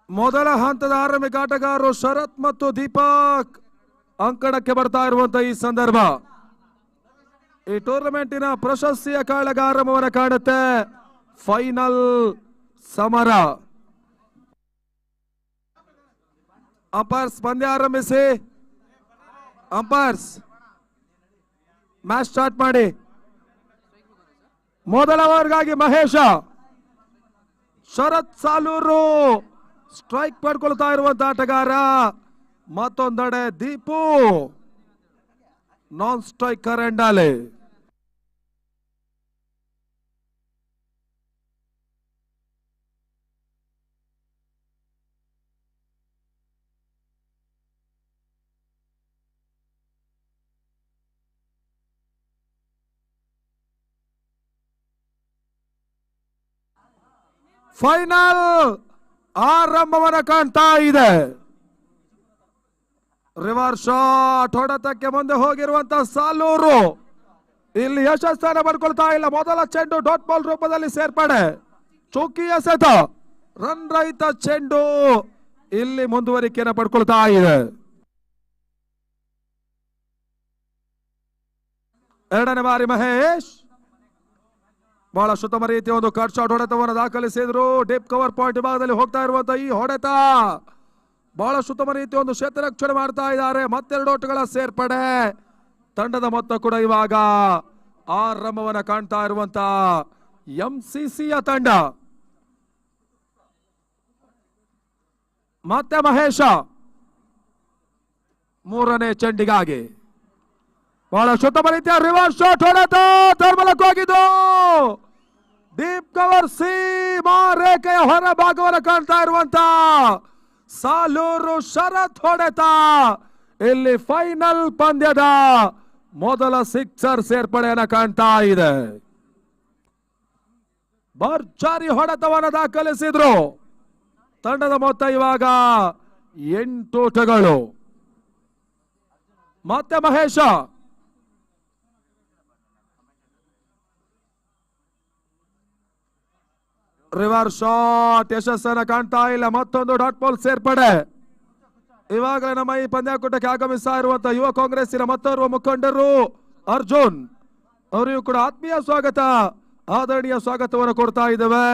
ಮೊದಲ ಹಂತದ ಆರಂಭಿಕ ಆಟಗಾರರು ಶರತ್ ಮತ್ತು ದೀಪಕ್ ಅಂಕಣಕ್ಕೆ ಬರ್ತಾ ಇರುವಂತಹ ಈ ಸಂದರ್ಭ ಈ ಟೂರ್ನಮೆಂಟಿನ ಪ್ರಶಸ್ತಿಯ ಕಾಳಗ ಆರಂಭವನ್ನು ಕಾಣುತ್ತೆ. ಫೈನಲ್ ಸಮರ. ಅಂಪೈರ್ಸ್ ಪಂದ್ಯ ಆರಂಭಿಸಿ. ಅಂಪೈರ್ಸ್ ಮ್ಯಾಚ್ ಸ್ಟಾರ್ಟ್ ಮಾಡಿ. ಮೊದಲ ಓವರ್ಗಾಗಿ ಮಹೇಶ. ಶರತ್ ಸಾಲೂರು ಸ್ಟ್ರೈಕ್ ಪಡ್ಕೊಳ್ತಾ ಇರುವಂತ ಆಟಗಾರ. ಮತ್ತೊಂದೆಡೆ ದೀಪು ನಾನ್ ಸ್ಟ್ರೈಕರ್ ಎಂಡಾಲೆ. ಫೈನಲ್ ಆರಂಭವನ್ನು ಕಾಣ್ತಾ ಇದೆ. ರಿವರ್ಸ್ ಶಾಟ್ ಹೊಡೆತಕ್ಕೆ ಮುಂದೆ ಹೋಗಿರುವಂತಹ ಸಾಲೂರು ಇಲ್ಲಿ ಯಶಸ್ಸನ್ನು ಪಡ್ಕೊಳ್ತಾ ಇಲ್ಲ. ಮೊದಲ ಚೆಂಡು ಡಾಟ್ ಬಾಲ್ ರೂಪದಲ್ಲಿ ಸೇರ್ಪಡೆ. ಚೌಕಿ ಎಸೆತ. ರನ್ ರಹಿತ ಚೆಂಡು ಇಲ್ಲಿ ಮುಂದುವರಿಕೆಯನ್ನು ಪಡ್ಕೊಳ್ತಾ ಇದೆ. ಎರಡನೇ ಬಾರಿ ಮಹೇಶ್ ಬಹಳ ಉತ್ತಮ ರೀತಿಯ ಒಂದು ಕಟ್ ಶಾಟ್ ಹೊಡೆತವನ್ನು ದಾಖಲಿಸಿದ್ರು. ಡೀಪ್ ಕವರ್ ಪಾಯಿಂಟ್ ಭಾಗದಲ್ಲಿ ಹೋಗ್ತಾ ಇರುವಂತಹ ಈ ಹೊಡೆತ ಬಹಳ ಉತ್ತಮ ರೀತಿಯ ಒಂದು ಕ್ಷೇತ್ರ ರಕ್ಷಣೆ ಮಾಡ್ತಾ ಇದ್ದಾರೆ. ಮತ್ತೆರಡು ಓಟಗಳ ಸೇರ್ಪಡೆ. ತಂಡದ ಮೊತ್ತ ಕೂಡ ಇವಾಗ ಆರಂಭವನ್ನು ಕಾಣ್ತಾ ಇರುವಂತ ಎಂಸಿಸಿಯ ತಂಡ. ಮತ್ತೆ ಮಹೇಶ ಮೂರನೇ ಚೆಂಡಿಗಾಗಿ ಬಹಳ ಉತ್ತಮ ರೀತಿಯ ರಿವರ್ಸ್ ಶಾಟ್ ಹೊಡೆತ ತರ್ಮಲಕ್ಕೆ ಹೋಗಿದ್ದು. ಡೀಪ್ ಕವರ್ ಸೀಮಾ ರೇಖೆಯ ಹೊರ ಭಾಗವನ್ನು ಕಾಣ್ತಾ ಇರುವಂತ ಸಾಲೂರು ಶರತ್ ಹೊಡೆತ ಇಲ್ಲಿ ಫೈನಲ್ ಪಂದ್ಯದ ಮೊದಲ ಸಿಕ್ಸರ್ ಸೇರ್ಪಡೆಯನ್ನು ಕಾಣ್ತಾ ಇದೆ. ಭರ್ಜರಿ ಹೊಡೆತವನ್ನು ದಾಖಲಿಸಿದ್ರು. ತಂಡದ ಮೊತ್ತ ಇವಾಗ 8 ಓಟಗಳು. ಮತ್ತೆ ಮಹೇಶ ರಿವರ್ಸ್ ಶಾಟ್ ಯಶಸ್ಸನ್ನು ಕಾಣ್ತಾ ಇಲ್ಲ. ಮತ್ತೊಂದು ಡಾಟ್ ಬಾಲ್ ಸೇರ್ಪಡೆ. ಇವಾಗಲೇ ನಮ್ಮ ಈ ಪಂದ್ಯಾಕೂಟಕ್ಕೆ ಆಗಮಿಸ್ತಾ ಇರುವಂತಹ ಯುವ ಕಾಂಗ್ರೆಸ್ಸಿನ ಮತ್ತೋರ್ವ ಮುಖಂಡರು ಅರ್ಜುನ್ ಅವರಿಗೂ ಕೂಡ ಆತ್ಮೀಯ ಸ್ವಾಗತ, ಆದರಣೀಯ ಸ್ವಾಗತವನ್ನು ಕೊಡ್ತಾ ಇದ್ದೇವೆ.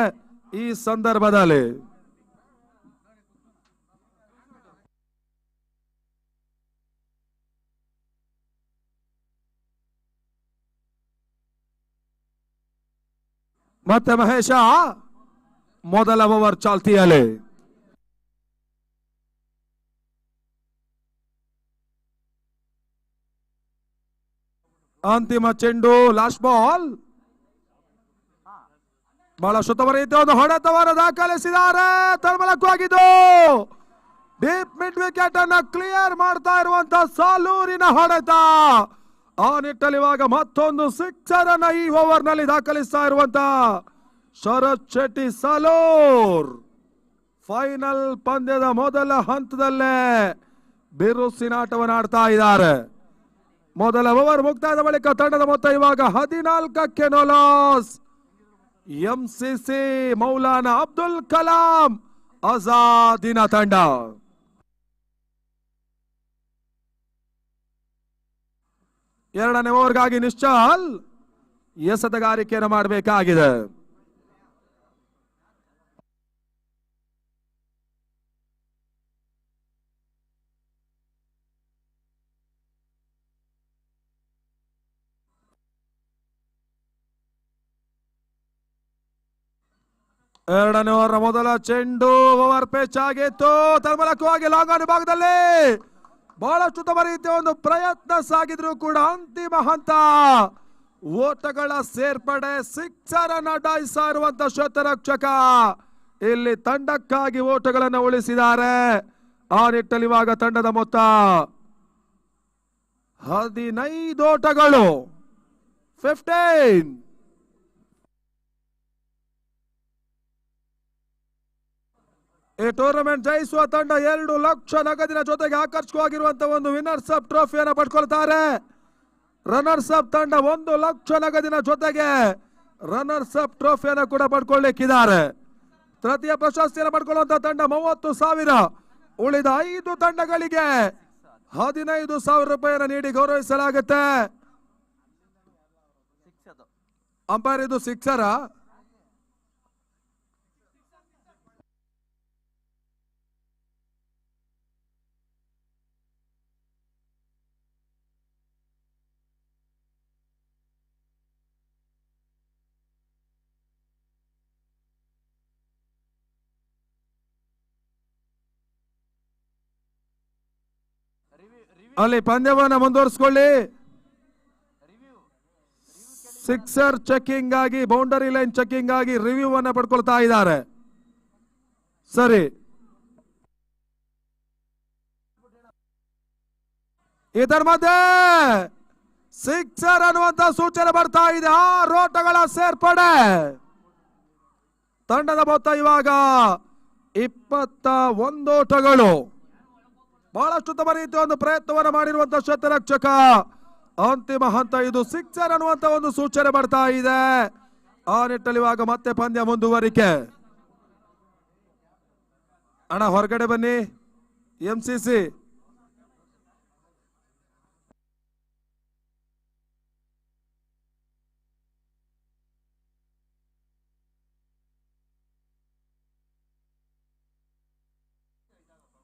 ಈ ಸಂದರ್ಭದಲ್ಲಿ ಮತ್ತೆ ಮಹೇಶ ಮೊದಲ ಓವರ್ ಚಾಲ್ತಿಯಲ್ಲಿ. ಅಂತಿಮ ಚೆಂಡು ಲಾಸ್ಟ್ ಬಾಲ್. ಬಹಳ ಉತ್ತಮ ರೀತಿಯ ಒಂದು ಹೊಡೆತವನ್ನು ದಾಖಲಿಸಿದ್ದಾರೆ. ತರ್ಮಲಕ್ಕೂ ಆಗಿದ್ದು ಡೀಪ್ ಮಿಡ್ ವಿಕೆಟ್ ಅನ್ನು ಕ್ಲಿಯರ್ ಮಾಡ್ತಾ ಇರುವಂತಹ ಸಾಲೂರಿನ ಹೊಡೆತ. ಆ ನಿಟ್ಟಲ್ಲಿ ಇವಾಗ ಮತ್ತೊಂದು ಸಿಕ್ಸರ್ ಅನ್ನ ಈ ಓವರ್ ನಲ್ಲಿ ದಾಖಲಿಸ್ತಾ ಇರುವಂತ ಶರತ್ ಶೆಟ್ಟಿ ಸಾಲೂರ್ ಫೈನಲ್ ಪಂದ್ಯದ ಮೊದಲ ಹಂತದಲ್ಲೇ ಬಿರುಸಿನ ಆಟವನ್ನು ಆಡ್ತಾ ಇದ್ದಾರೆ. ಮೊದಲ ಓವರ್ ಮುಕ್ತಾಯದ ಬಳಿಕ ತಂಡದ ಮೊತ್ತ ಇವಾಗ 14ಕ್ಕೆ ನೋಲಾಸ್. ಎಂಸಿಸಿ ಮೌಲಾನಾ ಅಬ್ದುಲ್ ಕಲಾಂ ಆಜಾದಿನ ತಂಡ. ಎರಡನೇ ಓವರ್ಗಾಗಿ ನಿಶ್ಚಲ್ ಎಸೆತಗಾರಿಕೆಯನ್ನು ಮಾಡಬೇಕಾಗಿದೆ. ಎರಡನೇ ಓವರ್ ಮೊದಲ ಚೆಂಡು ಓವರ್ ಪೇಚ್ ಆಗಿತ್ತು. ತರ್ಮಲಕ್ಕೂ ಆಗಿ ಲಾಂಗ್ ಆನ್ ಭಾಗದಲ್ಲಿ ಬಹಳಷ್ಟು ಉತ್ತಮ ರೀತಿಯ ಒಂದು ಪ್ರಯತ್ನ ಸಾಗಿದ್ರು ಕೂಡ ಅಂತಿಮ ಹಂತ ಓಟಗಳ ಸೇರ್ಪಡೆ. ಸಿಕ್ಸರ್ ಅನ್ನು ಡಾಯಿಸ್ತಾ ಇರುವಂತ ಶತರಕ್ಷಕ ಇಲ್ಲಿ ತಂಡಕ್ಕಾಗಿ ಓಟಗಳನ್ನು ಉಳಿಸಿದ್ದಾರೆ. ಆ ನಿಟ್ಟಲ್ಲಿ ಇವಾಗ ತಂಡದ ಮೊತ್ತ 15 ಓಟಗಳು. 15. ಈ ಟೂರ್ನಮೆಂಟ್ ಜಯಿಸುವ ತಂಡ 2 ಲಕ್ಷ ನಗದಿನ ಜೊತೆಗೆ ಆಕರ್ಷಕವಾಗಿರುವಂತಹ ಒಂದು ವಿನ್ನರ್ಸ್ ಅಪ್ ಟ್ರೋಫಿಯನ್ನು ಪಡ್ಕೊಳ್ತಾರೆ. ರನ್ನರ್ಸ್ ಅಪ್ ತಂಡ 1 ಲಕ್ಷ ನಗದಿನ ಜೊತೆಗೆ ರನ್ನರ್ಸ್ ಅಪ್ ಟ್ರೋಫಿಯನ್ನು ಕೂಡ ಪಡ್ಕೊಳ್ಳಿಕ್ಕಿದ್ದಾರೆ. ತೃತೀಯ ಪ್ರಶಸ್ತಿಯನ್ನು ಪಡ್ಕೊಳ್ಳುವಂತ ತಂಡ 30,000, ಉಳಿದ 5 ತಂಡಗಳಿಗೆ 15,000 ರೂಪಾಯಿಯನ್ನು ನೀಡಿ ಗೌರವಿಸಲಾಗುತ್ತೆ. ಅಂಪೈರ್ ಇದು ಸಿಕ್ಸರಾ? ಅಲ್ಲಿ ಪಂದ್ಯವನ್ನ ಮುಂದುವರಿಸಿಕೊಳ್ಳಿ. ಸಿಕ್ಸರ್ ಚೆಕಿಂಗ್ ಆಗಿ, ಬೌಂಡರಿ ಲೈನ್ ಚೆಕಿಂಗ್ ಆಗಿ ರಿವ್ಯೂ ಅನ್ನ ಪಡ್ಕೊಳ್ತಾ ಇದ್ದಾರೆ. ಸರಿ, ಇದರ ಮಧ್ಯೆ ಸಿಕ್ಸರ್ ಅನ್ನುವಂತ ಸೂಚನೆ ಬರ್ತಾ ಇದೆ. 6 ಓಟಗಳ ಸೇರ್ಪಡೆ. ತಂಡದ ಮೊತ್ತ ಇವಾಗ 21 ಓಟಗಳು. ಬಹಳಷ್ಟು ಉತ್ತಮ ರೀತಿಯ ಒಂದು ಪ್ರಯತ್ನವನ್ನು ಮಾಡಿರುವಂತಹ ಶತರಕ್ಷಕ. ಅಂತಿಮ ಹಂತ ಇದು ಸಿಕ್ಸರ್ ಅನ್ನುವಂತ ಒಂದು ಸೂಚನೆ ಬರ್ತಾ ಇದೆ. ಆ ನಿಟ್ಟಲ್ಲಿ ಇವಾಗ ಮತ್ತೆ ಪಂದ್ಯ ಮುಂದುವರಿಕೆ. ಅಣ್ಣ ಹೊರಗಡೆ ಬನ್ನಿ. ಎಂಸಿಸಿ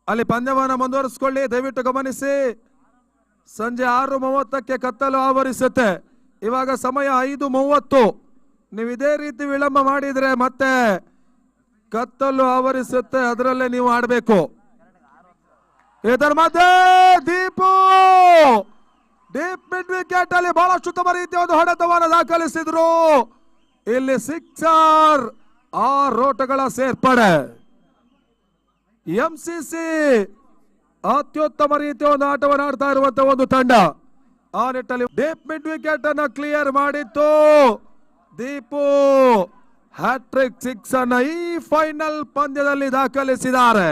ಅಲ್ಲಿ ಪಂದ್ಯವನ್ನು ಮುಂದುವರಿಸಿಕೊಳ್ಳಿ. ದಯವಿಟ್ಟು ಗಮನಿಸಿ, ಸಂಜೆ 6:30ಕ್ಕೆ ಕತ್ತಲು ಆವರಿಸುತ್ತೆ. ಇವಾಗ ಸಮಯ 5:30. ನೀವು ಇದೇ ರೀತಿ ವಿಳಂಬ ಮಾಡಿದ್ರೆ ಮತ್ತೆ ಕತ್ತಲು ಆವರಿಸುತ್ತೆ, ಅದರಲ್ಲೇ ನೀವು ಆಡಬೇಕು. ಇದರ ಮಧ್ಯೆ ದೀಪು ಡೀಪ್ ಮಿಡ್ ವಿಕೆಟ್ ಅಲ್ಲಿ ಬಹಳಷ್ಟು ಉತ್ತಮ ರೀತಿಯ ಒಂದು ಹೊಡೆತವನ್ನು ದಾಖಲಿಸಿದ್ರು. ಇಲ್ಲಿ ಸಿಕ್ಸರ್, 6 ಓಟಗಳ ಸೇರ್ಪಡೆ. ಎಂಸಿಸಿ ಅತ್ಯುತ್ತಮ ರೀತಿಯ ಒಂದು ಆಟವನ್ನು ಆಡ್ತಾ ಇರುವಂತಹ ಒಂದು ತಂಡ. ಆ ನಿಟ್ಟಲ್ಲಿ ಡೀಪ್ ಮಿಡ್ ವಿಕೆಟ್ ಅನ್ನು ಕ್ಲಿಯರ್ ಮಾಡಿತ್ತು. ದೀಪು ಹ್ಯಾಟ್ರಿಕ್ 6 ಅನ್ನ ಈ ಫೈನಲ್ ಪಂದ್ಯದಲ್ಲಿ ದಾಖಲಿಸಿದ್ದಾರೆ.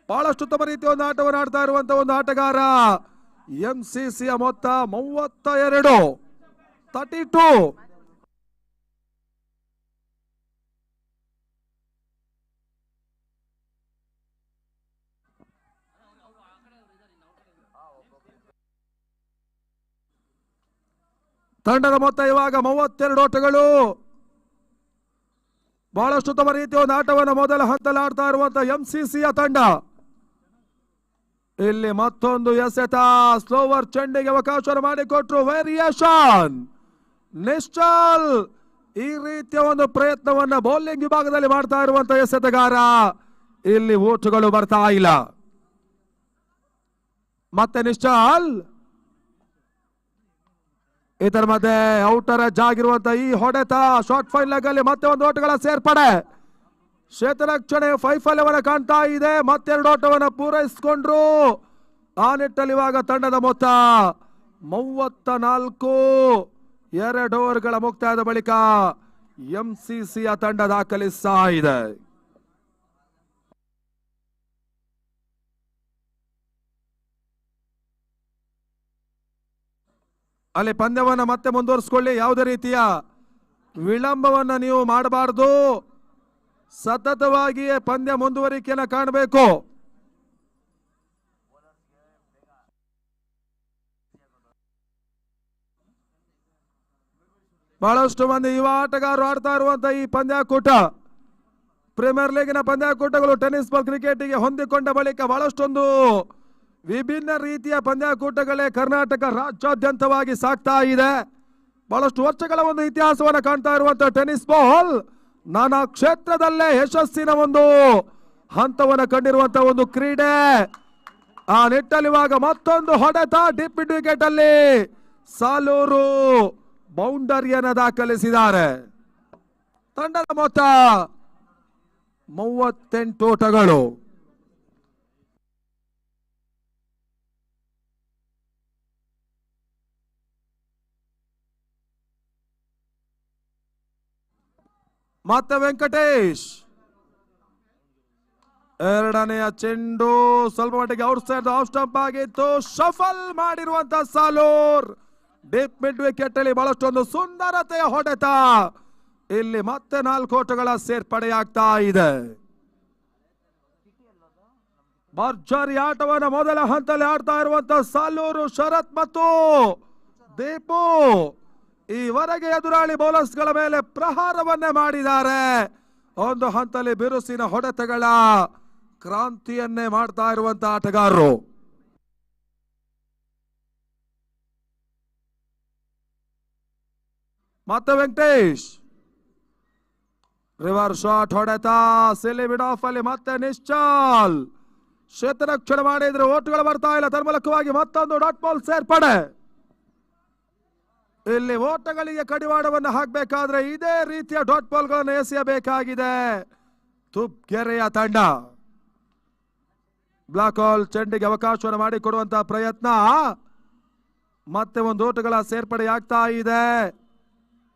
ಬಹಳಷ್ಟು ಉತ್ತಮ ರೀತಿಯ ಒಂದು ಆಟವನ್ನು ಆಡ್ತಾ ಇರುವಂತಹ ಒಂದು ಆಟಗಾರ. ಎಂಸಿಸಿಯ ಮೊತ್ತ 32. ತಂಡದ ಮೊತ್ತ ಇವಾಗ 32 ಓಟಗಳು. ಬಹಳಷ್ಟು ಉತ್ತಮ ರೀತಿಯ ಒಂದು ಆಟವನ್ನು ಮೊದಲ ಹಂತದಲ್ಲಿ ಆಡ್ತಾ ಇರುವಂತಹ ಎಂಸಿಸಿಯ ತಂಡ. ಇಲ್ಲಿ ಮತ್ತೊಂದು ಎಸೆತ, ಸ್ಲೋವರ್ ಚೆಂಡಿಗೆ ಅವಕಾಶವನ್ನು ಮಾಡಿಕೊಟ್ರು. ವೇರಿಯೇಷನ್ ನಿಶ್ಚಲ್ ಈ ರೀತಿಯ ಒಂದು ಪ್ರಯತ್ನವನ್ನ ಬೌಲಿಂಗ್ ವಿಭಾಗದಲ್ಲಿ ಮಾಡ್ತಾ ಇರುವಂತಹ ಎಸೆತಗಾರ. ಇಲ್ಲಿ ಓಟುಗಳು ಬರ್ತಾ ಇಲ್ಲ. ಮತ್ತೆ ನಿಶ್ಚಲ್. ಇದರ ಮಧ್ಯೆ ಔಟರ್ ಎಡ್ಜ್ ಆಗಿರುವಂತಹ ಈ ಹೊಡೆತ, ಶಾರ್ಟ್ ಫೈನ್ ಲೆಗ್ ಅಲ್ಲಿ ಮತ್ತೆ ಒಂದು ಓಟಗಳ ಸೇರ್ಪಡೆ. ಕ್ಷೇತ್ರರಕ್ಷಣೆ ವೈಫಲ್ಯವನ್ನು ಕಾಣ್ತಾ ಇದೆ. ಮತ್ತೆರಡು ಓಟವನ್ನು ಪೂರೈಸಿಕೊಂಡ್ರು. ಆ ನಿಟ್ಟಲ್ಲಿ ಇವಾಗ ತಂಡದ ಮೊತ್ತ 34. 2 ಓವರ್ಗಳ ಮುಕ್ತಾಯದ ಬಳಿಕ ಎಂಸಿಸಿಯ ತಂಡ ದಾಖಲಿಸ್ತಾ ಇದೆ. ಅಲ್ಲಿ ಪಂದ್ಯವನ್ನ ಮತ್ತೆ ಮುಂದುವರಿಸಿಕೊಳ್ಳಿ. ಯಾವುದೇ ರೀತಿಯ ವಿಳಂಬವನ್ನ ನೀವು ಮಾಡಬಾರದು. ಸತತವಾಗಿಯೇ ಪಂದ್ಯ ಮುಂದುವರಿಕೆಯನ್ನು ಕಾಣಬೇಕು. ಬಹಳಷ್ಟು ಮಂದಿ ಯುವ ಆಟಗಾರರು ಆಡ್ತಾ ಇರುವಂತಹ ಈ ಪಂದ್ಯಾಕೂಟ, ಪ್ರೀಮಿಯರ್ ಲೀಗಿನ ಪಂದ್ಯಾಕೂಟಗಳು ಟೆನ್ನಿಸ್ ಬಾಲ್ ಕ್ರಿಕೆಟ್ಗೆ ಹೊಂದಿಕೊಂಡ ಬಳಿಕ ಬಹಳಷ್ಟೊಂದು ವಿಭಿನ್ನ ರೀತಿಯ ಪಂದ್ಯಾಕೂಟಗಳೇ ಕರ್ನಾಟಕ ರಾಜ್ಯಾದ್ಯಂತವಾಗಿ ಸಾಗ್ತಾ ಇದೆ. ಬಹಳಷ್ಟು ವರ್ಷಗಳ ಒಂದು ಇತಿಹಾಸವನ್ನು ಕಾಣ್ತಾ ಇರುವಂತಹ ಟೆನ್ನಿಸ್ ಬಾಲ್ ನಾನಾ ಕ್ಷೇತ್ರದಲ್ಲೇ ಯಶಸ್ಸಿನ ಒಂದು ಹಂತವನ್ನು ಕಂಡಿರುವಂತಹ ಒಂದು ಕ್ರೀಡೆ. ಆ ನಿಟ್ಟಲ್ಲಿ ಇವಾಗ ಮತ್ತೊಂದು ಹೊಡೆತ. ಡೀಪ್ ಮಿಡ್ ವಿಕೆಟ್ ಅಲ್ಲಿ ಸಾಲೂರು ಬೌಂಡರಿಯನ್ನು ದಾಖಲಿಸಿದ್ದಾರೆ. ತಂಡದ ಮೊತ್ತ 38 ಓಟಗಳು. ಮತ್ತೆ ವೆಂಕಟೇಶ್, ಎರಡನೆಯ ಚೆಂಡು ಸ್ವಲ್ಪ ಮಟ್ಟಿಗೆ ಔಟ್ ಸೈಡ್ ಆಫ್ ಸ್ಟಂಪ್ ಆಗಿತ್ತು. ಶಫಲ್ ಮಾಡಿರುವಂತಹ ಸಾಲೂರ್ ಡೀಪ್ ಮಿಡ್ ವಿಕೆಟ್ ಅಲ್ಲಿ ಬಹಳಷ್ಟೊಂದು ಸುಂದರತೆಯ ಹೊಡೆತ. ಇಲ್ಲಿ ಮತ್ತೆ 4 ಓಟಗಳ ಸೇರ್ಪಡೆಯಾಗ್ತಾ ಇದೆ. ಭರ್ಜರಿ ಆಟವನ್ನು ಮೊದಲ ಹಂತದಲ್ಲಿ ಆಡ್ತಾ ಇರುವಂತಹ ಸಾಲೂರು ಶರತ್ ಮತ್ತು ದೀಪು ಈವರೆಗೆ ಎದುರಾಳಿ ಬೌಲರ್ಸ್ ಗಳ ಮೇಲೆ ಪ್ರಹಾರವನ್ನೇ ಮಾಡಿದ್ದಾರೆ. ಒಂದು ಹಂತದಲ್ಲಿ ಬಿರುಸಿನ ಹೊಡೆತಗಳ ಕ್ರಾಂತಿಯನ್ನೇ ಮಾಡ್ತಾ ಇರುವಂತಹ ಆಟಗಾರರು. ಮತ್ತೆ ವೆಂಕಟೇಶ್ ರಿವರ್ ಶಾಟ್ ಹೊಡೆತ ಸಿಲಿ ಬಿಡ್ ಆಫ್ ಅಲ್ಲಿ ಮತ್ತೆ ನಿಶ್ಚಲ್ ಕ್ಷೇತ್ರರಕ್ಷಣ ಮಾಡಿದ್ರೆ ಓಟುಗಳು ಬರ್ತಾ ಇಲ್ಲ. ತನ್ಮೂಲಕವಾಗಿ ಮತ್ತೊಂದು ಡಾಟ್ ಬಾಲ್ ಸೇರ್ಪಡೆ. ಇಲ್ಲಿ ಓಟಗಳಿಗೆ ಕಡಿವಾಡವನ್ನು ಹಾಕಬೇಕಾದ್ರೆ ಇದೇ ರೀತಿಯ ಡಾಟ್ ಬಾಲ್ ಗಳನ್ನು ಎಸೆಯಬೇಕಾಗಿದೆ ತುಬ್ಗೆರೆಯ ತಂಡ. ಬ್ಲಾಕ್ ಹಾಲ್ ಚೆಂಡಿಗೆ ಅವಕಾಶವನ್ನು ಮಾಡಿಕೊಡುವಂತಹ ಪ್ರಯತ್ನ. ಮತ್ತೆ ಒಂದು ಓಟಗಳ ಸೇರ್ಪಡೆಯಾಗ್ತಾ ಇದೆ.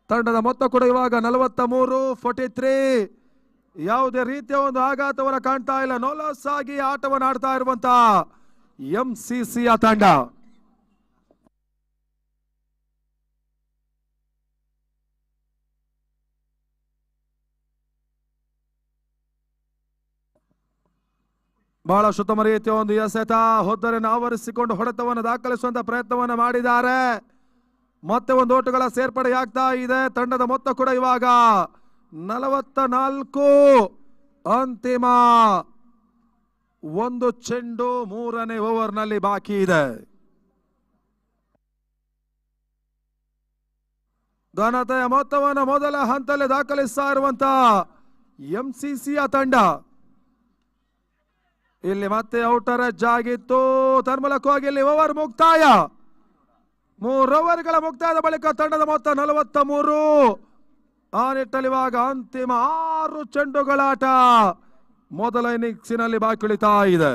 ತಂಡದ ಮೊತ್ತ ಕೂಡ ಇವಾಗ 43-43. ಯಾವುದೇ ರೀತಿಯ ಒಂದು ಆಘಾತವನ್ನು ಕಾಣ್ತಾ ಇಲ್ಲ. ನೋಲಾಸ್ ಆಗಿ ಆಟವನ್ನು ಆಡ್ತಾ ಇರುವಂತಹ ಎಂಸಿಸಿಯ ತಂಡ. ಬಹಳ ಉತ್ತಮ ರೀತಿಯ ಒಂದು ಎಸೆತ ಹೊದ್ದರನ್ನು ಆವರಿಸಿಕೊಂಡು ಹೊಡೆತವನ್ನು ದಾಖಲಿಸುವಂತ ಪ್ರಯತ್ನವನ್ನು ಮಾಡಿದ್ದಾರೆ. ಮತ್ತೆ ಒಂದು ಓಟಗಳ ಸೇರ್ಪಡೆಯಾಗ್ತಾ ಇದೆ. ತಂಡದ ಮೊತ್ತ ಕೂಡ ಇವಾಗ 44. ಅಂತಿಮ ಒಂದು ಚೆಂಡು 3ನೇ ಓವರ್ನಲ್ಲಿ ಬಾಕಿ ಇದೆ. ಘನತೆಯ ಮೊತ್ತವನ್ನು ಮೊದಲ ಹಂತದಲ್ಲಿ ದಾಖಲಿಸ್ತಾ ಇರುವಂತಹ ಎಂಸಿಸಿಯ ತಂಡ. ಇಲ್ಲಿ ಮತ್ತೆ ಔಟರ್ ಎಡ್ಜ್ ಆಗಿತ್ತು. ತನ್ಮೂಲಕವಾಗಿ ಇಲ್ಲಿ ಓವರ್ ಮುಕ್ತಾಯ. 3 ಓವರ್ಗಳ ಮುಕ್ತಾಯದ ಬಳಿಕ ತಂಡದ ಮೊತ್ತ 43. ಆ ನಿಟ್ಟಲ್ಲಿ ಇವಾಗ ಅಂತಿಮ 6 ಚೆಂಡುಗಳಾಟ ಮೊದಲ ಇನ್ನಿಂಗ್ಸಿನಲ್ಲಿ ಬಾಕಿ ಉಳಿತಾ ಇದೆ.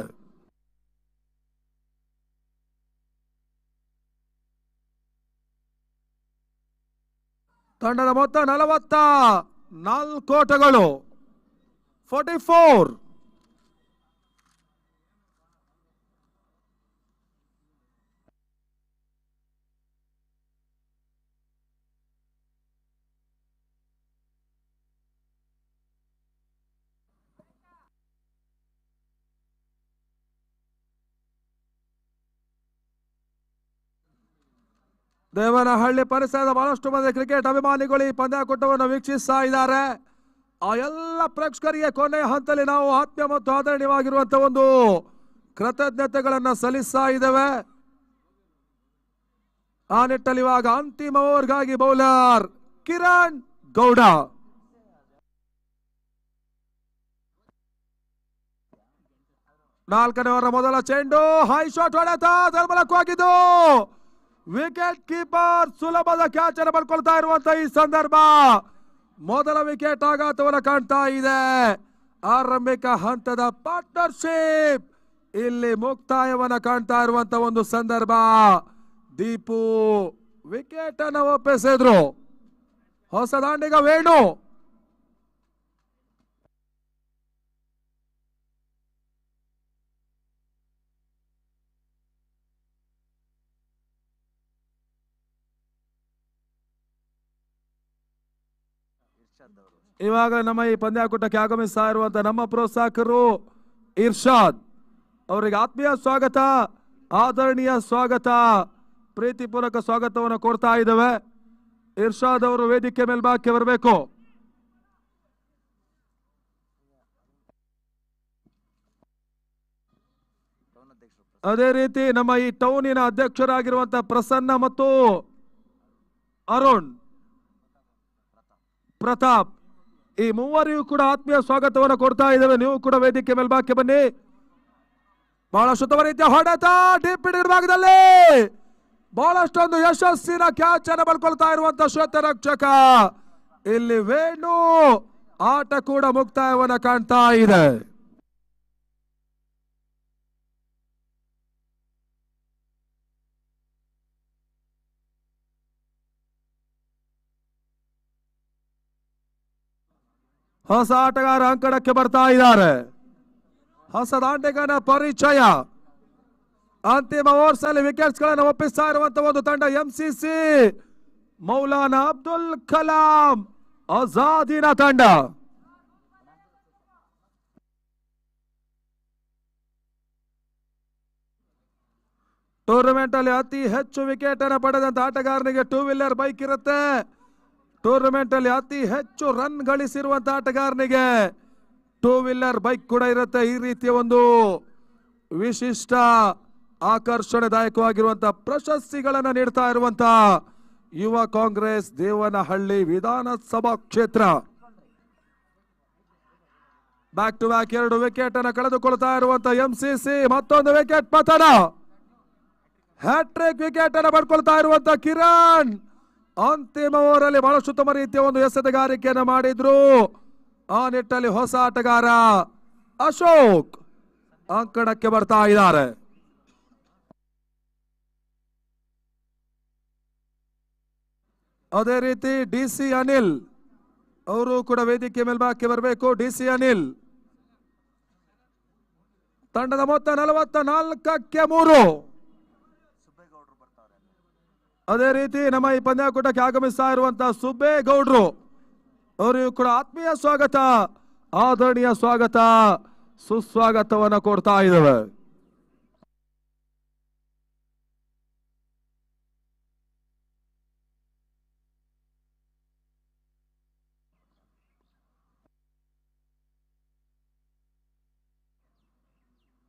ತಂಡದ ಮೊತ್ತ 44 ಓಟಗಳು 44. ದೇವನಹಳ್ಳಿ ಪರಿಸರದ ಬಹಳಷ್ಟು ಮಂದಿ ಕ್ರಿಕೆಟ್ ಅಭಿಮಾನಿಗಳು ಈ ಪಂದ್ಯಾಕೂಟವನ್ನು ವೀಕ್ಷಿಸ್ತಾ ಇದ್ದಾರೆ. ಆ ಎಲ್ಲ ಪ್ರೇಕ್ಷಕರಿಗೆ ಕೊನೆಯ ಹಂತದಲ್ಲಿ ನಾವು ಆತ್ಮೀಯ ಮತ್ತು ಆದರಣೀಯವಾಗಿರುವಂತಹ ಒಂದು ಕೃತಜ್ಞತೆಗಳನ್ನು ಸಲ್ಲಿಸ್ತಾ ಇದ್ದೇವೆ. ಆ ನಿಟ್ಟಲ್ಲಿ ಇವಾಗ ಅಂತಿಮ ಓವರ್ಗಾಗಿ ಬೌಲರ್ ಕಿರಣ್ ಗೌಡ. ನಾಲ್ಕನೇ ಓವರ್ ಮೊದಲ ಚೆಂಡು ಹೈ ಶಾಟ್ ಹೊಡೆತ ತನ್ಮೂಲಕವಾಗಿದ್ದು ವಿಕೆಟ್ ಕೀಪರ್ ಸುಲಭದ ಕ್ಯಾಚ್ ಅನ್ನು ಪಡ್ಕೊಳ್ತಾ ಇರುವಂತಹ ಈ ಸಂದರ್ಭ. ಮೊದಲ ವಿಕೆಟ್ ಆಘಾತವನ್ನು ಕಾಣ್ತಾ ಇದೆ. ಆರಂಭಿಕ ಹಂತದ ಪಾರ್ಟ್ನರ್ಶಿಪ್ ಇಲ್ಲಿ ಮುಕ್ತಾಯವನ್ನು ಕಾಣ್ತಾ ಇರುವಂತಹ ಒಂದು ಸಂದರ್ಭ. ದೀಪು ವಿಕೆಟ್ ಅನ್ನು ಒಪ್ಪಿಸಿದ್ರು. ಹೊಸ ದಾಂಡಿಗ ವೇಣು. ಇವಾಗ ನಮ್ಮ ಈ ಪಂದ್ಯಾಕೂಟಕ್ಕೆ ಆಗಮಿಸ್ತಾ ಇರುವಂತಹ ನಮ್ಮ ಪ್ರೋತ್ಸಾಹಕರು ಇರ್ಷಾದ್ ಅವರಿಗೆ ಆತ್ಮೀಯ ಸ್ವಾಗತ, ಆದರಣೀಯ ಸ್ವಾಗತ, ಪ್ರೀತಿಪೂರ್ವಕ ಸ್ವಾಗತವನ್ನು ಕೊಡ್ತಾ ಇದ್ದೇವೆ. ಇರ್ಷಾದ್ ಅವರು ವೇದಿಕೆ ಮೇಲ್ಭಾಗಕ್ಕೆ ಬರಬೇಕು. ಅದೇ ರೀತಿ ನಮ್ಮ ಈ ಟೌನಿನ ಅಧ್ಯಕ್ಷರಾಗಿರುವಂತಹ ಪ್ರಸನ್ನ ಮತ್ತು ಅರುಣ್ ಪ್ರತಾಪ್ ಈ ಮೂವರಿಗೂ ಕೂಡ ಆತ್ಮೀಯ ಸ್ವಾಗತವನ್ನು ಕೊಡ್ತಾ ಇದ್ದೇವೆ. ನೀವು ಕೂಡ ವೇದಿಕೆ ಮೇಲ್ಭಾಗಕ್ಕೆ ಬನ್ನಿ. ಬಹಳಷ್ಟು ಉತ್ತಮ ರೀತಿಯ ಹೊಡೆತ ಡೀಪ್ ಮಿಡ್ ಭಾಗದಲ್ಲಿ ಬಹಳಷ್ಟೊಂದು ಯಶಸ್ಸಿನ ಕ್ಯಾಚ್ ಅನ್ನು ಪಡ್ಕೊಳ್ತಾ ಇರುವಂತಹ ಶ್ವೇತ ರಕ್ಷಕ. ಇಲ್ಲಿ ವೇಣು ಆಟ ಕೂಡ ಮುಕ್ತಾಯವನ್ನು ಕಾಣ್ತಾ ಇದೆ. ಹೊಸ ಆಟಗಾರ ಅಂಕಣಕ್ಕೆ ಬರ್ತಾ ಇದ್ದಾರೆ. ಹೊಸ ದಾಂಡಿಗನ ಪರಿಚಯ. ಅಂತಿಮ ಓವರ್ಸ್ ಅಲ್ಲಿ ವಿಕೆಟ್ಸ್ ಗಳನ್ನು ಒಪ್ಪಿಸ್ತಾ ಇರುವಂತಹ ಒಂದು ತಂಡ ಎಂಸಿಸಿ. ಮೌಲಾನಾ ಅಬ್ದುಲ್ ಕಲಾಂ ಆಜಾದಿನ ತಂಡ. ಟೂರ್ನಮೆಂಟ್ ಅಲ್ಲಿ ಅತಿ ಹೆಚ್ಚು ವಿಕೆಟ್ ಅನ್ನು ಪಡೆದಂತ ಆಟಗಾರನಿಗೆ 2 ವೀಲರ್ ಬೈಕ್ ಇರುತ್ತೆ. ಟೂರ್ನಮೆಂಟ್ ಅಲ್ಲಿ ಅತಿ ಹೆಚ್ಚು ರನ್ ಗಳಿಸಿರುವಂತ ಆಟಗಾರನಿಗೆ 2 ವೀಲರ್ ಬೈಕ್ ಕೂಡ ಇರುತ್ತೆ. ಈ ರೀತಿಯ ಒಂದು ವಿಶಿಷ್ಟ ಆಕರ್ಷಣೆದಾಯಕವಾಗಿರುವಂತಹ ಪ್ರಶಸ್ತಿಗಳನ್ನು ನೀಡ್ತಾ ಇರುವಂತ ಯುವ ಕಾಂಗ್ರೆಸ್ ದೇವನಹಳ್ಳಿ ವಿಧಾನಸಭಾ ಕ್ಷೇತ್ರ. ಬ್ಯಾಕ್ ಟು ಬ್ಯಾಕ್ 2 ವಿಕೆಟ್ ಅನ್ನು ಕಳೆದುಕೊಳ್ತಾ ಇರುವಂತ ಎಂಸಿಸಿ ಮತ್ತೊಂದು ವಿಕೆಟ್ ಪತನ. ಹ್ಯಾಟ್ರಿಕ್ ವಿಕೆಟ್ ಅನ್ನು ಪಡ್ಕೊಳ್ತಾ ಇರುವಂತ ಕಿರಣ್ ಅಂತಿಮ ಓವರ್ ಅಲ್ಲಿ ಬಹಳಷ್ಟು ಉತ್ತಮ ರೀತಿಯ ಒಂದು ಎಸೆತಗಾರಿಕೆಯನ್ನು ಮಾಡಿದ್ರು. ಆ ನಿಟ್ಟಲ್ಲಿ ಹೊಸ ಆಟಗಾರ ಅಶೋಕ್ ಅಂಕಣಕ್ಕೆ ಬರ್ತಾ ಇದ್ದಾರೆ. ಅದೇ ರೀತಿ ಡಿಸಿ ಅನಿಲ್ ಅವರು ಕೂಡ ವೇದಿಕೆ ಮೇಲ್ಭಾಗಕ್ಕೆ ಬರಬೇಕು. ಡಿಸಿ ಅನಿಲ್ ತಂಡದ ಮೊತ್ತ 44ಕ್ಕೆ 3. ಅದೇ ರೀತಿ ನಮ್ಮ ಈ ಪಂದ್ಯಾಕೂಟಕ್ಕೆ ಆಗಮಿಸ್ತಾ ಇರುವಂತಹ ಸುಬ್ಬೇಗೌಡರು ಅವರಿಗೂ ಕೂಡ ಆತ್ಮೀಯ ಸ್ವಾಗತ, ಆದರಣೀಯ ಸ್ವಾಗತ, ಸುಸ್ವಾಗತವನ್ನು ಕೊಡ್ತಾ ಇದ್ದೇವೆ.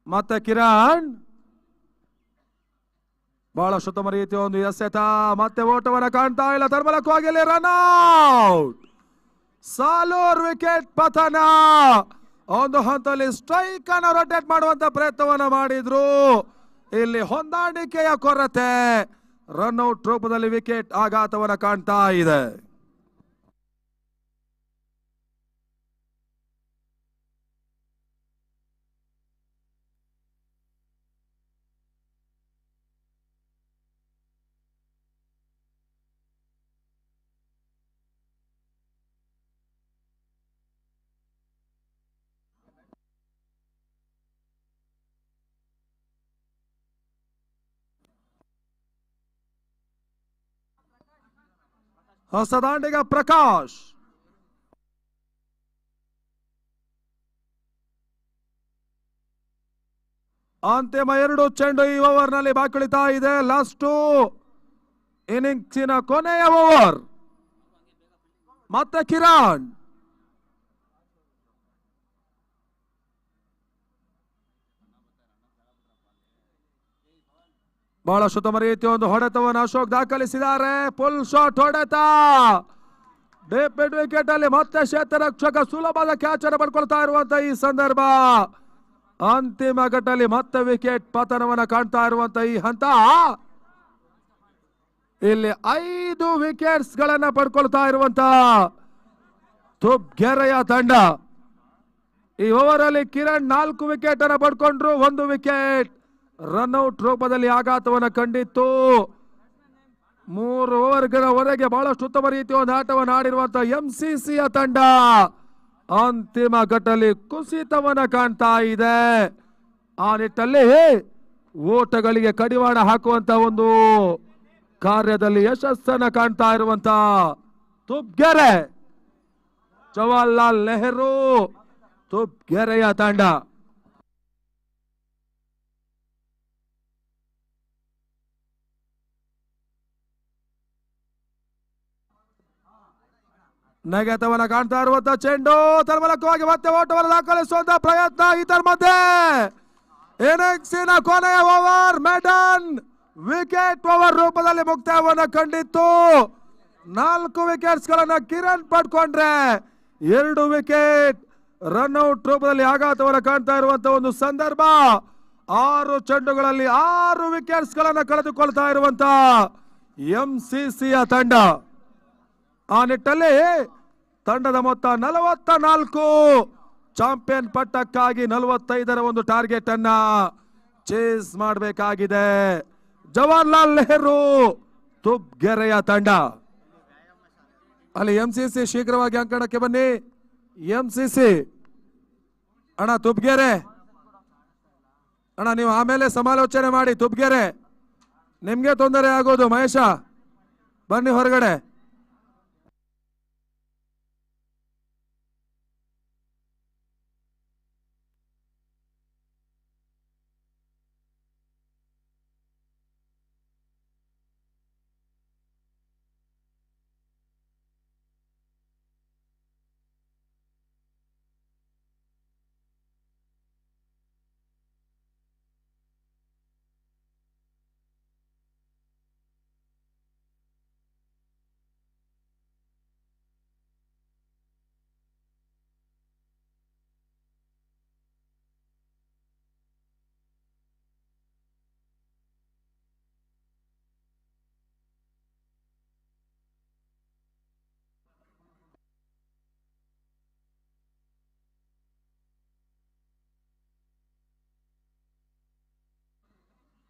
ಮತ್ತೆ ಕಿರಣ್ ಬಹಳ ಉತ್ತಮ ರೀತಿಯ ಒಂದು ಎಸೆತ, ಮತ್ತೆ ಓಟವನ್ನು ಕಾಣ್ತಾ ಇಲ್ಲ. ತರ್ಮಲಕ್ವಾಗಿ ರನ್ ಔಟ್. ಸಾಲೂರ್ ವಿಕೆಟ್ ಪತನ. ಒಂದು ಹಂತದಲ್ಲಿ ಸ್ಟ್ರೈಕ್ ಅನ್ನು ರೊಟೇಟ್ ಮಾಡುವಂತ ಪ್ರಯತ್ನವನ್ನ ಮಾಡಿದ್ರು. ಇಲ್ಲಿ ಹೊಂದಾಣಿಕೆಯ ಕೊರತೆ, ರನ್ ಔಟ್ ರೂಪದಲ್ಲಿ ವಿಕೆಟ್ ಆಘಾತವನ್ನ ಕಾಣ್ತಾ ಇದೆ. ಹೊಸ ದಾಂಡಿಗ ಪ್ರಕಾಶ್ ಅಂತಿಮ 2 ಚೆಂಡು ಈ ಓವರ್ ನಲ್ಲಿ ಬಾಕುಳಿತಾ ಇದೆ. ಲಾಸ್ಟ್ ಇನ್ನಿಂಗ್ಸಿನ ಕೊನೆಯ ಓವರ್. ಮತ್ತೆ ಕಿರಣ್ ಬಹಳ ಉತ್ತಮ ರೀತಿಯ ಒಂದು ಹೊಡೆತವನ್ನು ಅಶೋಕ್ ದಾಖಲಿಸಿದ್ದಾರೆ. ಫುಲ್ ಶಾಟ್ ಹೊಡೆತ, ಡೀಪ್ ಮಿಡ್ ವಿಕೆಟ್ ಅಲ್ಲಿ ಮತ್ತೆ ಕ್ಷೇತ್ರ ರಕ್ಷಕ ಸುಲಭದ ಕ್ಯಾಚ್ ಅನ್ನು ಪಡ್ಕೊಳ್ತಾ ಇರುವಂತ ಈ ಸಂದರ್ಭ. ಅಂತಿಮ ಘಟ್ಟದಲ್ಲಿ ಮತ್ತೆ ವಿಕೆಟ್ ಪತನವನ್ನ ಕಾಣ್ತಾ ಇರುವಂತ ಈ ಹಂತ. ಇಲ್ಲಿ 5 ವಿಕೆಟ್ಸ್ ಗಳನ್ನ ಪಡ್ಕೊಳ್ತಾ ಇರುವಂತ ತುಬ್ಗೆರೆಯ ತಂಡ. ಈ ಓವರ್ ಅಲ್ಲಿ ಕಿರಣ್ 4 ವಿಕೆಟ್ ಅನ್ನ ಪಡ್ಕೊಂಡ್ರು. 1 ವಿಕೆಟ್ ರನ್ಔಟ್ ರೂಪದಲ್ಲಿ ಆಘಾತವನ್ನು ಕಂಡಿತ್ತು. 3 ಓವರ್ಗಳವರೆಗೆ ಬಹಳಷ್ಟು ಉತ್ತಮ ರೀತಿಯ ಒಂದು ಆಟವನ್ನು ಆಡಿರುವಂತಹ ಎಂಸಿಸಿಯ ತಂಡ ಅಂತಿಮ ಘಟ್ಟದಲ್ಲಿ ಕುಸಿತವನ್ನ ಕಾಣ್ತಾ ಇದೆ. ಆ ನಿಟ್ಟಲ್ಲಿ ಓಟಗಳಿಗೆ ಕಡಿವಾಣ ಹಾಕುವಂತ ಒಂದು ಕಾರ್ಯದಲ್ಲಿ ಯಶಸ್ಸನ್ನ ಕಾಣ್ತಾ ಇರುವಂತ ತುಬ್ಗೆರೆ ಜವಾಹರ್ಲಾಲ್ ನೆಹರು ತುಬ್ಗೆರೆಯ ತಂಡ. ನೆಗೆತವನ್ನ ಕಾಣ್ತಾ ಇರುವಂತ ಚೆಂಡು ತರ್ಮಲಕವಾಗಿ ಮತ್ತೆ ಓಟವನ್ನು ದಾಖಲಿಸುವಂತ ಪ್ರಯತ್ನ. ಇದರ ಮಧ್ಯೆ ಇನ್ನಿಂಗ್ಸಿನ ಕೊನೆಯ ಓವರ್ ಮೇಡನ್ ವಿಕೆಟ್ ಓವರ್ ರೂಪದಲ್ಲಿ ಮುಕ್ತಾಯವನ್ನು ಕಂಡಿತ್ತು. 4 ವಿಕೆಟ್ಸ್ ಗಳನ್ನ ಕಿರಣ್ ಪಡ್ಕೊಂಡ್ರೆ 2 ವಿಕೆಟ್ ರನ್ಔಟ್ ರೂಪದಲ್ಲಿ ಆಘಾತವನ್ನು ಕಾಣ್ತಾ ಇರುವಂತ ಒಂದು ಸಂದರ್ಭ. 6 ಚೆಂಡುಗಳಲ್ಲಿ 6 ವಿಕೆಟ್ಸ್ ಗಳನ್ನ ಕಳೆದುಕೊಳ್ತಾ ಇರುವಂತ ಎಂಸಿಸಿಯ ತಂಡ. ಆ ನಿಟ್ಟಲ್ಲಿ ತಂಡದ ಮೊತ್ತ 44. ಚಾಂಪಿಯನ್ ಪಟ್ಟಕ್ಕಾಗಿ 45ರ ಒಂದು ಟಾರ್ಗೆಟ್ ಅನ್ನ ಚೇಸ್ ಮಾಡಬೇಕಾಗಿದೆ ಜವಾಹರ್ಲಾಲ್ ನೆಹರು ತುಬ್ಗೆರೆಯ ತಂಡ. ಅಲ್ಲಿ ಎಂಸಿಸಿ ಶೀಘ್ರವಾಗಿ ಅಂಕಣಕ್ಕೆ ಬನ್ನಿ. ಎಂಸಿಸಿ ಅಣ್ಣ ತುಬ್ಗೆರೆ ಅಣ್ಣ ನೀವು ಆಮೇಲೆ ಸಮಾಲೋಚನೆ ಮಾಡಿ. ತುಬ್ಗೆರೆ ನಿಮ್ಗೆ ತೊಂದರೆ ಆಗೋದು. ಮಹೇಶ ಬನ್ನಿ ಹೊರಗಡೆ.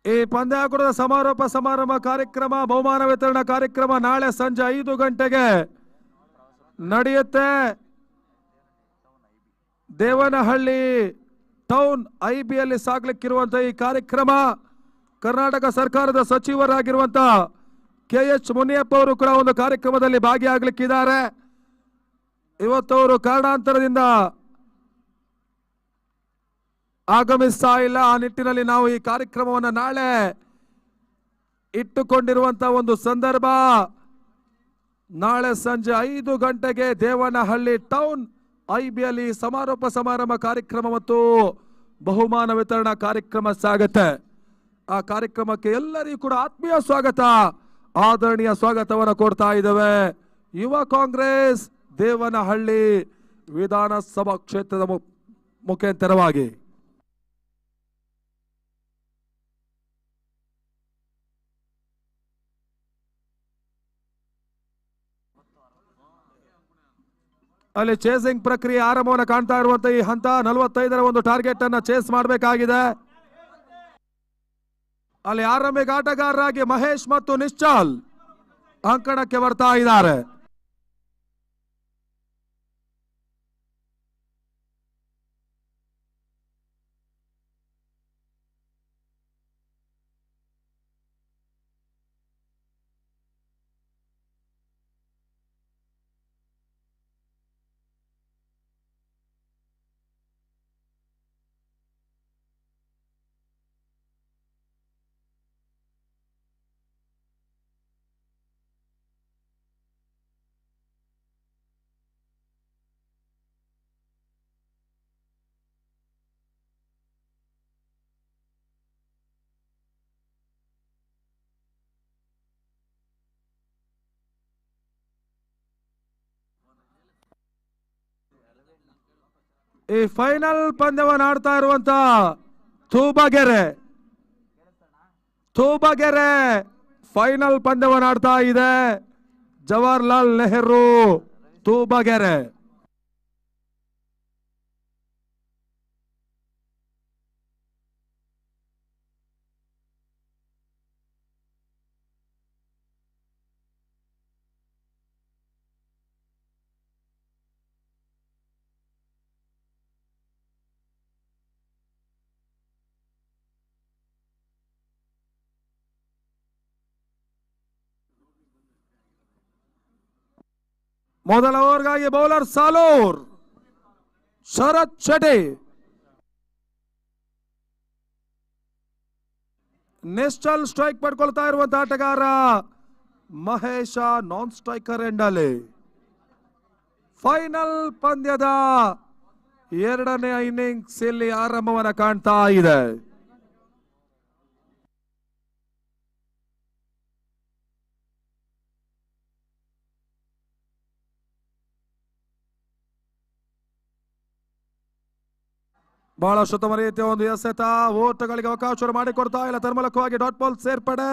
ಈ ಪಂದ್ಯಾಕೂಟದ ಸಮಾರೋಪ ಸಮಾರಂಭ ಕಾರ್ಯಕ್ರಮ, ಬಹುಮಾನ ವಿತರಣಾ ಕಾರ್ಯಕ್ರಮ ನಾಳೆ ಸಂಜೆ 5 ಗಂಟೆಗೆ ನಡೆಯುತ್ತೆ. ದೇವನಹಳ್ಳಿ ಟೌನ್ ಐಬಿಯಲ್ಲಿ ಸಾಗಲಿಕ್ಕಿರುವಂತಹ ಈ ಕಾರ್ಯಕ್ರಮ ಕರ್ನಾಟಕ ಸರ್ಕಾರದ ಸಚಿವರಾಗಿರುವಂತಹ KH ಮುನಿಯಪ್ಪ ಅವರು ಕೂಡ ಒಂದು ಕಾರ್ಯಕ್ರಮದಲ್ಲಿ ಭಾಗಿಯಾಗಲಿಕ್ಕಿದ್ದಾರೆ. ಇವತ್ತವರು ಕಾರಣಾಂತರದಿಂದ ಆಗಮಿಸ್ತಾ ಇಲ್ಲ. ಆ ನಿಟ್ಟಿನಲ್ಲಿ ನಾವು ಈ ಕಾರ್ಯಕ್ರಮವನ್ನು ನಾಳೆ ಇಟ್ಟುಕೊಂಡಿರುವಂತಹ ಒಂದು ಸಂದರ್ಭ. ನಾಳೆ ಸಂಜೆ 5 ಗಂಟೆಗೆ ದೇವನಹಳ್ಳಿ ಟೌನ್ ಐಬಿಯಲ್ಲಿ ಸಮಾರೋಪ ಸಮಾರಂಭ ಕಾರ್ಯಕ್ರಮ ಮತ್ತು ಬಹುಮಾನ ವಿತರಣಾ ಕಾರ್ಯಕ್ರಮ ಸಾಗುತ್ತೆ. ಆ ಕಾರ್ಯಕ್ರಮಕ್ಕೆ ಎಲ್ಲರಿಗೂ ಕೂಡ ಆತ್ಮೀಯ ಸ್ವಾಗತ, ಆದರಣೀಯ ಸ್ವಾಗತವನ್ನು ಕೊಡ್ತಾ ಇದ್ದೇವೆ. ಯುವ ಕಾಂಗ್ರೆಸ್ ದೇವನಹಳ್ಳಿ ವಿಧಾನಸಭಾ ಕ್ಷೇತ್ರದ ಮುಖಾಂತರವಾಗಿ ಅಲ್ಲಿ ಚೇಸಿಂಗ್ ಪ್ರಕ್ರಿಯೆ ಆರಂಭವನ್ನು ಕಾಣ್ತಾ ಇರುವಂತಹ ಈ ಹಂತ 45ರ ಒಂದು ಟಾರ್ಗೆಟ್ ಅನ್ನ ಚೇಸ್ ಮಾಡಬೇಕಾಗಿದೆ. ಅಲ್ಲಿ ಆರಂಭಿಕ ಆಟಗಾರರಾಗಿ ಮಹೇಶ್ ಮತ್ತು ನಿಶ್ಚಲ್ ಅಂಕಣಕ್ಕೆ ಬರ್ತಾ ಇದ್ದಾರೆ. ಈ ಫೈನಲ್ ಪಂದ್ಯವನ್ನು ಆಡ್ತಾ ಇರುವಂತ ತೂಬಗೆರೆ ಫೈನಲ್ ಪಂದ್ಯವನ್ನು ಆಡ್ತಾ ಇದೆ. ಜವಾಹರ್ಲಾಲ್ ನೆಹರು ತೂಬಗೆರೆ. ಮೊದಲ ಓವರ್ಗಾಗಿ ಬೌಲರ್ ಸಾಲೂರ್ ಶರತ್ ಶೆಟ್ಟಿ, ನೆಸ್ಟಲ್ ಸ್ಟ್ರೈಕ್ ಪಡ್ಕೊಳ್ತಾ ಇರುವಂತಹ ಆಟಗಾರ ಮಹೇಶ ನಾನ್ ಸ್ಟ್ರೈಕರ್ ಎಂಡಲ್ಲಿ. ಫೈನಲ್ ಪಂದ್ಯದ 2ನೇ ಇನ್ನಿಂಗ್ಸ್ ಇಲ್ಲಿ ಆರಂಭವನ್ನು ಕಾಣ್ತಾ ಇದೆ. ಬಹಳಷ್ಟು ಉತ್ತಮ ರೀತಿಯ ಒಂದು ಎಸೆತ, ಓಟಗಳಿಗೆ ಅವಕಾಶ ಮಾಡಿಕೊಡ್ತಾ ಇಲ್ಲ. ತನ್ಮೂಲಕವಾಗಿ ಡಾಟ್ ಬಾಲ್ ಸೇರ್ಪಡೆ.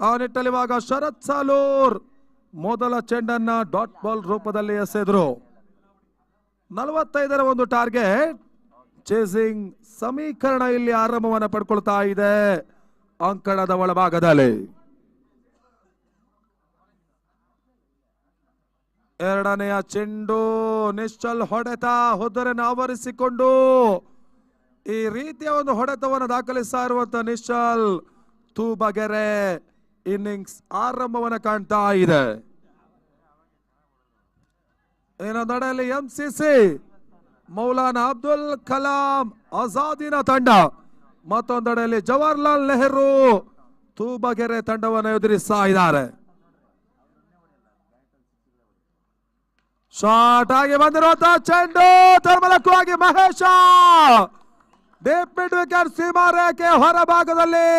ಆ ನಿಟ್ಟಲ್ಲಿ ಇವಾಗ ಶರತ್ ಸಾಲೂರ್ ಮೊದಲ ಚೆಂಡನ್ನ ಡಾಟ್ ಬಾಲ್ ರೂಪದಲ್ಲಿ ಎಸೆದ್ರು. 45ರ ಒಂದು ಟಾರ್ಗೆಟ್ ಚೇಸಿಂಗ್ ಸಮೀಕರಣ ಇಲ್ಲಿ ಆರಂಭವನ್ನು ಪಡ್ಕೊಳ್ತಾ ಇದೆ ಅಂಕಣದ ಒಳಭಾಗದಲ್ಲಿ. 2ನೆಯ ಚೆಂಡು ನಿಶ್ಚಲ್ ಹೊಡೆತ, ಹೊದರನ್ನು ಆವರಿಸಿಕೊಂಡು ಈ ರೀತಿಯ ಒಂದು ಹೊಡೆತವನ್ನು ದಾಖಲಿಸ್ತಾ ಇರುವಂತ ನಿಶ್ಚಲ್ ತೂಬಗೆರೆ ಇನ್ನಿಂಗ್ಸ್ ಆರಂಭವನ್ನು ಕಾಣ್ತಾ ಇದೆ. ಇನ್ನೊಂದೆಡೆಯಲ್ಲಿ MCC ಮೌಲಾನಾ ಅಬ್ದುಲ್ ಕಲಾಂ ಆಜಾದಿನ ತಂಡ, ಮತ್ತೊಂದೆಡೆಯಲ್ಲಿ ಜವಾಹರ್ಲಾಲ್ ನೆಹರು ತೂಬಗೆರೆ ತಂಡವನ್ನು ಎದುರಿಸ್ತಾ ಇದ್ದಾರೆ. ಶಾರ್ಟ್ ಆಗಿ ಬಂದಿರುವಂತಹ ಚೆಂಡು ತರ್ಮಲಕ್ಕವಾಗಿ ಮಹೇಶ ಡೀಪ್ ಮಿಡ್ ವಿಕೆಟ್ ಸೀಮಾರೇಖೆ ಹೊರಭಾಗದಲ್ಲಿ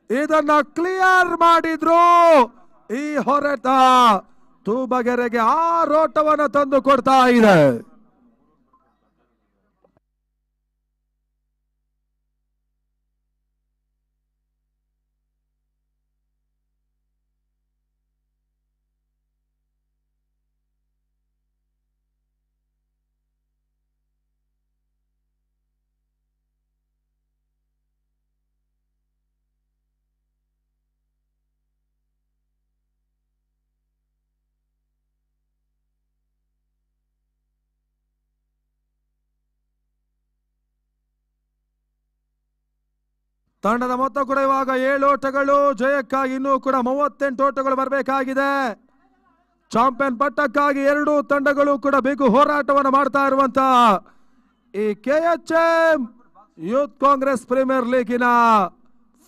ಇದನ್ನ ಕ್ಲಿಯರ್ ಮಾಡಿದ್ರು. ಈ ಹೊರೆತ ತೂಬಗೆರೆಗೆ ಆರೋಟವನ್ನು ತಂದು ಕೊಡ್ತಾ ಇದೆ. ತಂಡದ ಮೊತ್ತ ಕೂಡ ಇವಾಗ 7 ಓಟಗಳು. ಜಯಕ್ಕಾಗಿ ಇನ್ನೂ ಕೂಡ 38 ಓಟಗಳು ಬರಬೇಕಾಗಿದೆ. ಚಾಂಪಿಯನ್ ಪಟ್ಟಕ್ಕಾಗಿ ಎರಡೂ ತಂಡಗಳು ಕೂಡ ಬಿಗು ಹೋರಾಟವನ್ನು ಮಾಡ್ತಾ ಇರುವಂತ ಈ KHM ಯೂತ್ ಕಾಂಗ್ರೆಸ್ ಪ್ರೀಮಿಯರ್ ಲೀಗಿನ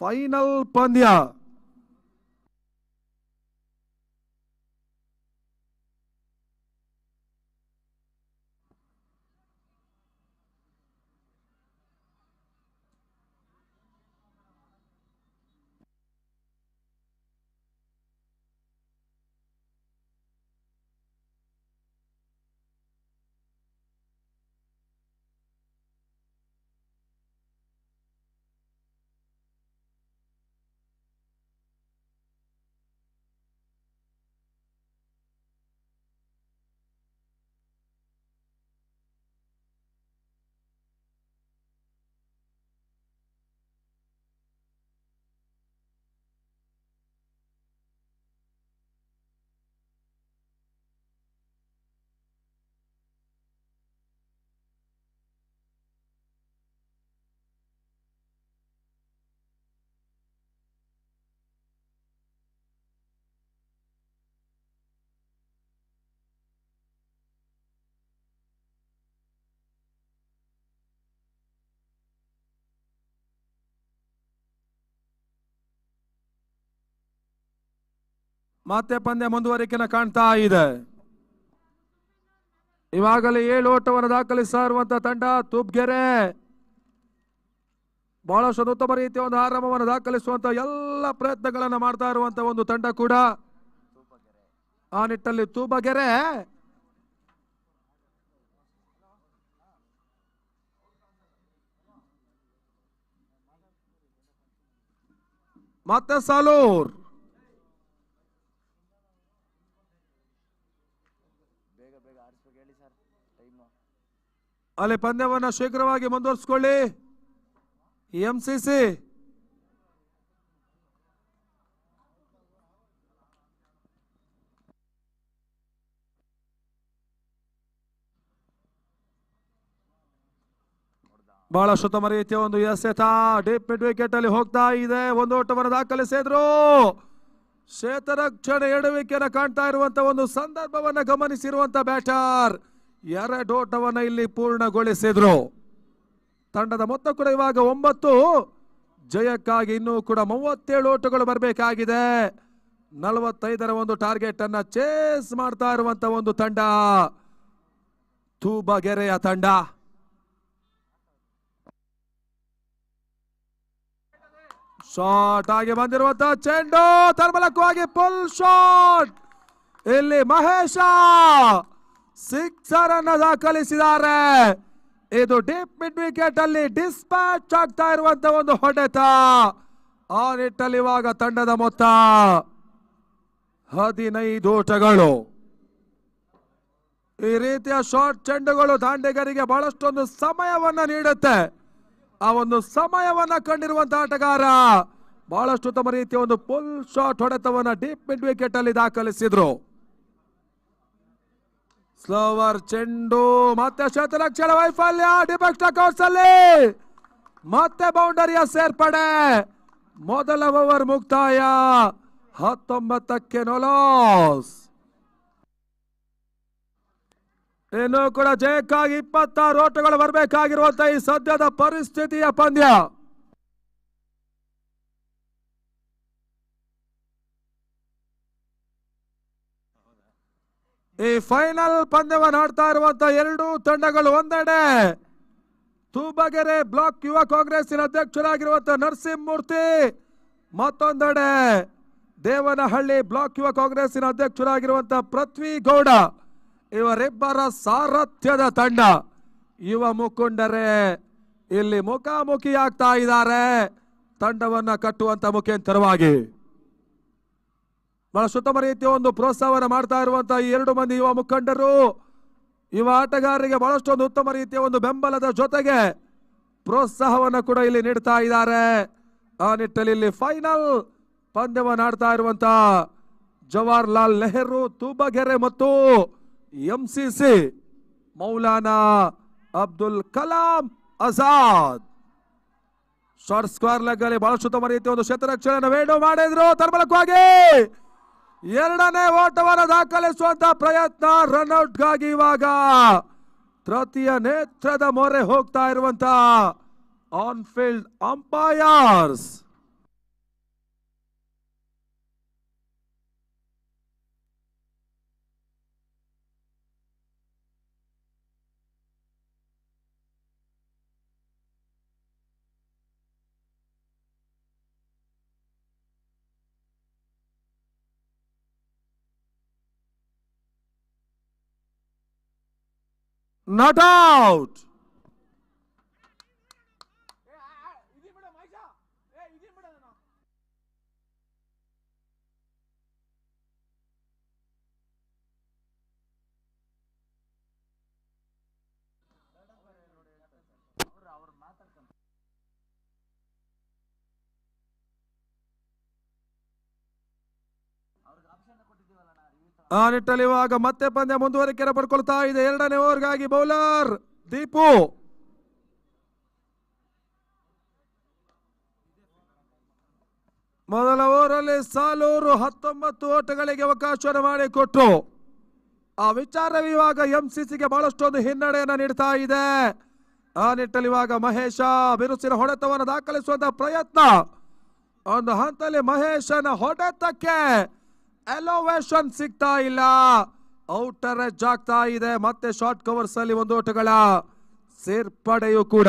ಫೈನಲ್ ಪಂದ್ಯ. ಮತ್ತೆ ಪಂದ್ಯ ಮುಂದುವರಿಕೆನ ಕಾಣ್ತಾ ಇದೆ. ಇವಾಗಲೇ 7 ಓಟವನ್ನು ದಾಖಲಿಸಿರುವಂತಹ ತಂಡ ತೂಬ್ಗೆರೆ ಬಹಳಷ್ಟು ಉತ್ತಮ ರೀತಿಯ ಒಂದು ಆರಂಭವನ್ನು ದಾಖಲಿಸುವಂತ ಎಲ್ಲ ಪ್ರಯತ್ನಗಳನ್ನು ಮಾಡ್ತಾ ಇರುವಂತಹ ಒಂದು ತಂಡ ಕೂಡ. ಆ ನಿಟ್ಟಲ್ಲಿ ತೂಬಗೆರೆ ಮತ್ತೆ ಸಾಲೂರ್ ಅಲ್ಲಿ ಪಂದ್ಯವನ್ನು ಶೀಘ್ರವಾಗಿ ಮುಂದುವರಿಸಿಕೊಳ್ಳಿ. MCC ಬಹಳಷ್ಟು ಉತ್ತಮ ರೀತಿಯ ಒಂದು ಎಸೆತ ಡೀಪ್ ಮಿಡ್ ವಿಕೆಟ್ ಅಲ್ಲಿ ಹೋಗ್ತಾ ಇದೆ. ಒಂದು ಓಟವನ್ನು ದಾಖಲಿಸಿದ್ರು. ಕ್ಷೇತ್ರರಕ್ಷಣೆ ಎಡವಿಕೆಯನ್ನು ಕಾಣ್ತಾ ಇರುವಂತಹ ಒಂದು ಸಂದರ್ಭವನ್ನ ಗಮನಿಸಿರುವಂತ ಬ್ಯಾಟರ್ 2 ಓಟವನ್ನ ಇಲ್ಲಿ ಪೂರ್ಣಗೊಳಿಸಿದ್ರು. ತಂಡದ ಮೊತ್ತ ಕೂಡ ಇವಾಗ 9. ಜಯಕ್ಕಾಗಿ ಇನ್ನೂ ಕೂಡ 37 ಓಟಗಳು ಬರಬೇಕಾಗಿದೆ. 45ರ ಒಂದು ಟಾರ್ಗೆಟ್ ಅನ್ನ ಚೇಸ್ ಮಾಡ್ತಾ ಇರುವಂತ ಒಂದು ತಂಡ ತೂಬಗೆರೆಯ ತಂಡ. ಶಾಟ್ ಆಗಿ ಬಂದಿರುವಂತಹ ಚೆಂಡು ತರ್ಮಲಕವಾಗಿ ಫುಲ್ ಶಾಟ್. ಇಲ್ಲಿ ಮಹೇಶ ಸಿಕ್ಸರ್ ಅನ್ನ ದಾಖಲಿಸಿದ್ದಾರೆ. ಇದು ಡೀಪ್ ಮಿಡ್ ವಿಕೆಟ್ ಅಲ್ಲಿ ಡಿಸ್ಪ್ಯಾಚ್ ಆಗ್ತಾ ಇರುವಂತಹ ಒಂದು ಹೊಡೆತ. ಆ ನಿಟ್ಟಲ್ಲಿ ಇವಾಗ ತಂಡದ ಮೊತ್ತ 15 ಓಟಗಳು. ಈ ರೀತಿಯ ಶಾರ್ಟ್ ಚೆಂಡುಗಳು ದಾಂಡೆಗರಿಗೆ ಬಹಳಷ್ಟೊಂದು ಸಮಯವನ್ನ ನೀಡುತ್ತೆ. ಆ ಒಂದು ಸಮಯವನ್ನ ಕಂಡಿರುವಂತಹ ಆಟಗಾರ ಬಹಳಷ್ಟು ಉತ್ತಮ ರೀತಿಯ ಒಂದು ಫುಲ್ ಶಾಟ್ ಹೊಡೆತವನ್ನ ಡೀಪ್ ಮಿಡ್ ವಿಕೆಟ್ ಅಲ್ಲಿ ದಾಖಲಿಸಿದ್ರು. ಸ್ಲೋವರ್ ಚೆಂಡು ಮತ್ತೆ ಕ್ಷೇತ್ರರಕ್ಷಣೆ ವೈಫಲ್ಯ. ಡಿಫೆಕ್ಟ್ ಅಕೌಂಟ್ಸ್ ಅಲ್ಲಿ ಮತ್ತೆ ಬೌಂಡರಿಯ ಸೇರ್ಪಡೆ. ಮೊದಲ ಓವರ್ ಮುಕ್ತಾಯ 19ಕ್ಕೆ ನೋಲಾಸ್. ಇನ್ನು ಕೂಡ ಜಯಕ್ಕಾಗಿ 26 ಓಟಗಳು ಬರಬೇಕಾಗಿರುವಂತಹ ಈ ಸದ್ಯದ ಪರಿಸ್ಥಿತಿಯ ಪಂದ್ಯ. ಈ ಫೈನಲ್ ಪಂದ್ಯವನ್ನು ಆಡ್ತಾ ಇರುವಂತಹ ಎರಡೂ ತಂಡಗಳು ಒಂದೆಡೆ ತೂಬಗೆರೆ ಬ್ಲಾಕ್ ಯುವ ಕಾಂಗ್ರೆಸ್ಸಿನ ಅಧ್ಯಕ್ಷರಾಗಿರುವಂತಹ ನರಸಿಂಹಮೂರ್ತಿ, ಮತ್ತೊಂದೆಡೆ ದೇವನಹಳ್ಳಿ ಬ್ಲಾಕ್ ಯುವ ಕಾಂಗ್ರೆಸ್ಸಿನ ಅಧ್ಯಕ್ಷರಾಗಿರುವಂತಹ ಪೃಥ್ವಿ ಗೌಡ. ಇವರಿಬ್ಬರ ಸಾರಥ್ಯದ ತಂಡ ಯುವ ಮುಖಂಡರೇ ಇಲ್ಲಿ ಮುಖಾಮುಖಿ ಆಗ್ತಾ ಇದ್ದಾರೆ ತಂಡವನ್ನ ಕಟ್ಟುವಂತ ಮುಖೇಂತರವಾಗಿ. ಬಹಳ ಉತ್ತಮ ರೀತಿಯ ಒಂದು ಪ್ರೋತ್ಸಾಹವನ್ನು ಮಾಡ್ತಾ ಇರುವಂತಹ ಈ 2 ಮಂದಿ ಯುವ ಮುಖಂಡರು ಯುವ ಆಟಗಾರರಿಗೆ ಬಹಳಷ್ಟೊಂದು ಉತ್ತಮ ರೀತಿಯ ಒಂದು ಬೆಂಬಲದ ಜೊತೆಗೆ ಪ್ರೋತ್ಸಾಹವನ್ನು ಕೂಡ ಇಲ್ಲಿ ನೀಡ್ತಾ ಇದ್ದಾರೆ. ಆ ನಿಟ್ಟಲ್ಲಿ ಇಲ್ಲಿ ಫೈನಲ್ ಪಂದ್ಯವನ್ನು ಆಡ್ತಾ ಇರುವಂತಹ ಜವಾಹರ್ಲಾಲ್ ನೆಹರು ತೂಬಗೆರೆ ಮತ್ತು MCC Maulana Abdul Kalam Azad. Short square leg ಅಲ್ಲಿ ಬಹಳಷ್ಟು ಉತ್ತಮ ರೀತಿಯ ಒಂದು ಶತರಕ್ಷಣೆಯನ್ನು ವೇಣು ಮಾಡಿದ್ರು. ತನ್ಮೂಲಕವಾಗಿ ಎರಡನೇ ಓಟವನ್ನು ದಾಖಲಿಸುವಂತ ಪ್ರಯತ್ನ. ರನ್ಔಟ್ ಗಾಗಿ ಇವಾಗ ತೃತೀಯ ನೇತ್ರದ ಮೊರೆ ಹೋಗ್ತಾ ಇರುವಂತ on field umpires. Not out. ಆ ನಿಟ್ಟಲ್ಲಿ ಇವಾಗ ಮತ್ತೆ ಪಂದ್ಯ ಮುಂದುವರಿಕೆ ಪಡ್ಕೊಳ್ತಾ ಇದೆ. ಎರಡನೇ ಓವರ್ಗಾಗಿ ಬೌಲರ್ ದೀಪು. ಮೊದಲ ಓವರಲ್ಲಿ ಸಾಲೂರು 19 ಓಟಗಳಿಗೆ ಅವಕಾಶವನ್ನು ಮಾಡಿಕೊಟ್ರು. ಆ ವಿಚಾರವೇ ಇವಾಗ ಎಂಸಿಸಿಗೆ ಬಹಳಷ್ಟೊಂದು ಹಿನ್ನಡೆಯನ್ನು ನೀಡ್ತಾ ಇದೆ. ಆ ನಿಟ್ಟಲ್ಲಿ ಇವಾಗ ಮಹೇಶ ಬಿರುಸಿನ ಹೊಡೆತವನ್ನು ದಾಖಲಿಸುವಂತ ಪ್ರಯತ್ನ. ಒಂದು ಹಂತದಲ್ಲಿ ಮಹೇಶನ ಹೊಡೆತಕ್ಕೆ ಎಲೋವೇಶನ್ ಸಿಗ್ತಾ ಇಲ್ಲ. ಔಟರ್ ಎಡ್ಜ್ ಆಗ್ತಾ ಇದೆ. ಮತ್ತೆ ಶಾರ್ಟ್ ಕವರ್ಸ್ ಅಲ್ಲಿ ಒಂದು ಓಟಗಳ ಸೇರ್ಪಡೆಯೂ ಕೂಡ.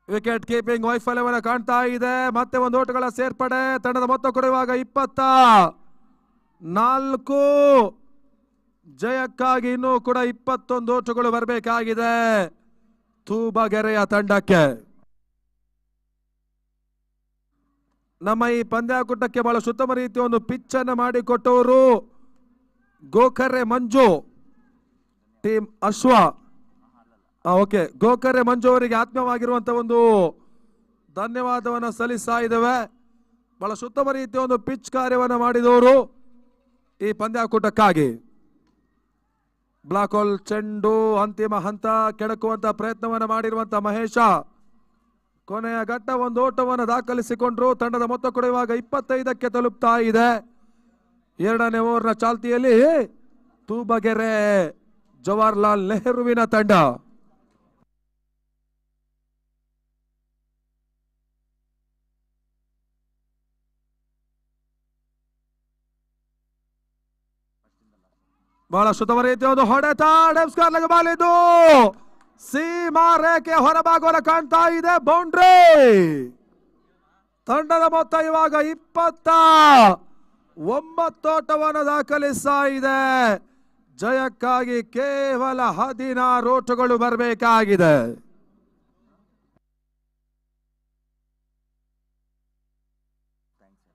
ವಿಕೆಟ್ ಕೀಪಿಂಗ್ ವೈಫಲ್ಯವನ್ನು ಕಾಣ್ತಾ ಇದೆ. ಮತ್ತೆ ಒಂದು ಓಟಗಳ ಸೇರ್ಪಡೆ. ತಂಡದ ಮೊತ್ತ ಕೊಡುವಾಗ 24. ಜಯಕ್ಕಾಗಿ ಇನ್ನೂ ಕೂಡ 21 ಓಟಗಳು ಬರಬೇಕಾಗಿದೆ ತೂಬಗೆರೆಯ ತಂಡಕ್ಕೆ. ನಮ್ಮ ಈ ಪಂದ್ಯಾಕೂಟಕ್ಕೆ ಬಹಳ ಉತ್ತಮ ರೀತಿಯ ಒಂದು ಪಿಚ್ ಅನ್ನು ಮಾಡಿಕೊಟ್ಟವರು ಗೋಕರ್ರೆ ಮಂಜು, ಟೀಮ್ ಅಶ್ವ. ಓಕೆ, ಗೋಕರ್ರೆ ಮಂಜು ಅವರಿಗೆ ಆತ್ಮೀಯವಾಗಿರುವಂತಹ ಒಂದು ಧನ್ಯವಾದವನ್ನು ಸಲ್ಲಿಸ್ತಾ ಇದ್ದೇವೆ. ಬಹಳ ಉತ್ತಮ ರೀತಿಯ ಒಂದು ಪಿಚ್ ಕಾರ್ಯವನ್ನು ಮಾಡಿದವರು ಈ ಪಂದ್ಯಾಕೂಟಕ್ಕಾಗಿ. ಬ್ಲಾಕ್ ಹೋಲ್ ಚೆಂಡು ಅಂತಿಮ ಹಂತ ಕೆಡಕುವಂತ ಪ್ರಯತ್ನವನ್ನು ಮಾಡಿರುವಂತ ಮಹೇಶ ಕೊನೆಯ ಘಟ್ಟ ಒಂದು ಓಟವನ್ನು ದಾಖಲಿಸಿಕೊಂಡ್ರು. ತಂಡದ ಮೊತ್ತ ಕೂಡ ಇವಾಗ 25ಕ್ಕೆ ತಲುಪ್ತಾ ಇದೆ. ಎರಡನೇ ಓವರ್ನ ಚಾಲ್ತಿಯಲ್ಲಿ ತೂಬಗೆರೆ ಜವಾಹರ್ಲಾಲ್ ನೆಹರುವಿನ ತಂಡ. ಬಹಳ ಉತ್ತಮ ರೀತಿಯ ಒಂದು ಹೊಡೆತ. ಡೆಬ್ಸ್ಕಾರ್ಲೆಗೆ ಬಾಲಿದ್ದು ಸೀಮಾ ರೇಖೆ ಹೊರಭಾಗವನ್ನು ಕಾಣ್ತಾ ಇದೆ. ಬೌಂಡ್ರಿ. ತಂಡದ ಮೊತ್ತ ಇವಾಗ 29 ಓಟವನ್ನು ದಾಖಲಿಸ್ತಾ ಇದೆ. ಜಯಕ್ಕಾಗಿ ಕೇವಲ 16 ಓಟಗಳು ಬರಬೇಕಾಗಿದೆ.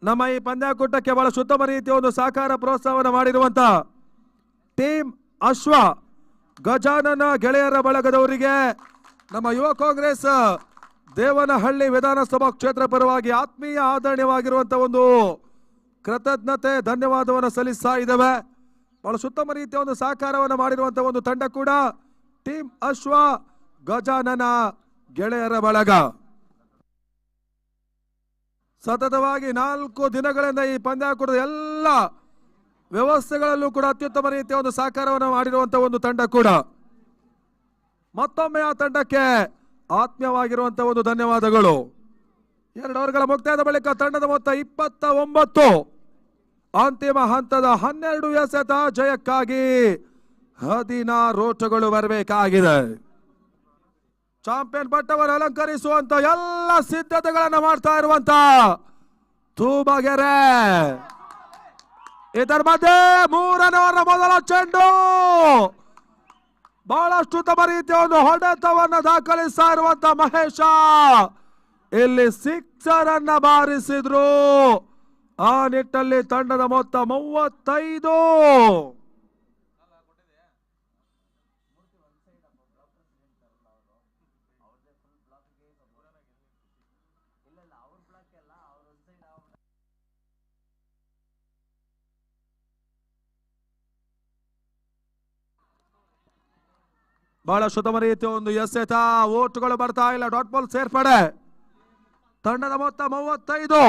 ನಮ್ಮ ಈ ಪಂದ್ಯಾಕೂಟಕ್ಕೆ ಬಹಳ ಉತ್ತಮ ರೀತಿಯ ಒಂದು ಸಹಕಾರ ಪ್ರೋತ್ಸಾಹವನ್ನು ಮಾಡಿರುವಂತ ಟೀಮ್ ಅಶ್ವ ಗಜಾನನ ಗೆಳೆಯರ ಬಳಗದವರಿಗೆ ನಮ್ಮ ಯುವ ಕಾಂಗ್ರೆಸ್ ದೇವನಹಳ್ಳಿ ವಿಧಾನಸಭಾ ಕ್ಷೇತ್ರ ಪರವಾಗಿ ಆತ್ಮೀಯ ಆದರಣೀಯವಾಗಿರುವಂತಹ ಒಂದು ಕೃತಜ್ಞತೆ ಧನ್ಯವಾದವನ್ನು ಸಲ್ಲಿಸ್ತಾ ಇದ್ದೇವೆ. ಬಹಳ ಉತ್ತಮ ರೀತಿಯ ಒಂದು ಸಹಕಾರವನ್ನು ಮಾಡಿರುವಂತಹ ಒಂದು ತಂಡ ಕೂಡ ಟೀಮ್ ಅಶ್ವ ಗಜಾನನ ಗೆಳೆಯರ ಬಳಗ. ಸತತವಾಗಿ 4 ದಿನಗಳಿಂದ ಈ ಪಂದ್ಯಾಕೂಟದ ಎಲ್ಲ ವ್ಯವಸ್ಥೆಗಳಲ್ಲೂ ಕೂಡ ಅತ್ಯುತ್ತಮ ರೀತಿಯ ಒಂದು ಸಹಕಾರವನ್ನು ಮಾಡಿರುವಂತಹ ಒಂದು ತಂಡ ಕೂಡ. ಮತ್ತೊಮ್ಮೆ ಆ ತಂಡಕ್ಕೆ ಆತ್ಮೀಯವಾಗಿರುವಂತಹ ಒಂದು ಧನ್ಯವಾದಗಳು. 2 ಓವರ್ಗಳ ಮುಕ್ತಾಯದ ಬಳಿಕ ತಂಡದ ಮೊತ್ತ 29. ಅಂತಿಮ ಹಂತದ 12 ಎಸೆತ. ಜಯಕ್ಕಾಗಿ 16 ಓಟಗಳು ಬರಬೇಕಾಗಿದೆ. ಚಾಂಪಿಯನ್ ಪಟ್ಟವನ್ನು ಅಲಂಕರಿಸುವಂತ ಎಲ್ಲ ಸಿದ್ಧತೆಗಳನ್ನು ಮಾಡ್ತಾ ಇರುವಂತ ತೂಬಗೆರೆ. ಇದರ ಮಧ್ಯೆ 3ನೇ ಓವರ್ನ ಮೊದಲ ಚೆಂಡು ಬಹಳಷ್ಟು ಉತ್ತಮ ರೀತಿಯ ಒಂದು ಹೊಡೆತವನ್ನು ದಾಖಲಿಸ್ತಾ ಇರುವಂತ ಮಹೇಶ ಇಲ್ಲಿ 6 ಅನ್ನ ಬಾರಿಸಿದ್ರು. ಆ ನಿಟ್ಟಲ್ಲಿ ತಂಡದ ಮೊತ್ತ 35. ಬಹಳ ಉತ್ತಮ ರೀತಿಯ ಒಂದು ಎಸೆತ. ಓಟುಗಳು ಬರ್ತಾ ಇಲ್ಲ. ಡಾಟ್ ಬಾಲ್ ಸೇರ್ಪಡೆ. ತಂಡದ ಮೊತ್ತ 35.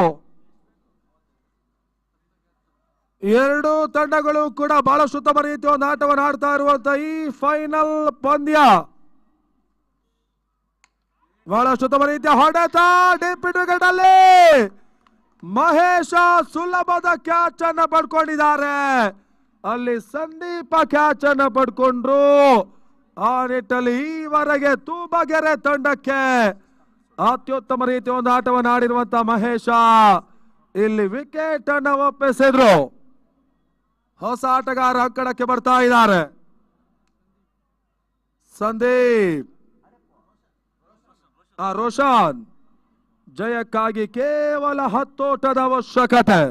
ಎರಡು ತಂಡಗಳು ಕೂಡ ಬಹಳ ಉತ್ತಮ ರೀತಿಯ ಒಂದು ಆಟವನ್ನು ಆಡ್ತಾ ಇರುವಂತ ಈ ಫೈನಲ್ ಪಂದ್ಯ. ಬಹಳ ಉತ್ತಮ ರೀತಿಯ ಹೊಡೆತ. ಡೀಪ್ ವಿಕೆಟ್ ಅಲ್ಲಿ ಮಹೇಶ ಸುಲಭದ ಕ್ಯಾಚ್ ಅನ್ನ ಪಡ್ಕೊಂಡಿದ್ದಾರೆ. ಅಲ್ಲಿ ಸಂದೀಪ ಕ್ಯಾಚ್ ಅನ್ನ ಪಡ್ಕೊಂಡ್ರು. ಆ ನಿಟ್ಟಲ್ಲಿ ಈವರೆಗೆ ತೂಬಗೆರೆ ತಂಡಕ್ಕೆ ಅತ್ಯುತ್ತಮ ರೀತಿಯ ಒಂದು ಆಟವನ್ನು ಆಡಿರುವಂತ ಮಹೇಶ ಇಲ್ಲಿ ವಿಕೆಟ್ ಅನ್ನ ಒಪ್ಪಿಸಿದ್ರು. ಹೊಸ ಆಟಗಾರ ಅಂಕಣಕ್ಕೆ ಬರ್ತಾ ಇದ್ದಾರೆ. ಸಂದೀಪ್, ರೋಷನ್. ಜಯಕ್ಕಾಗಿ ಕೇವಲ 10 ಓಟದ ಅವಶ್ಯಕತೆ.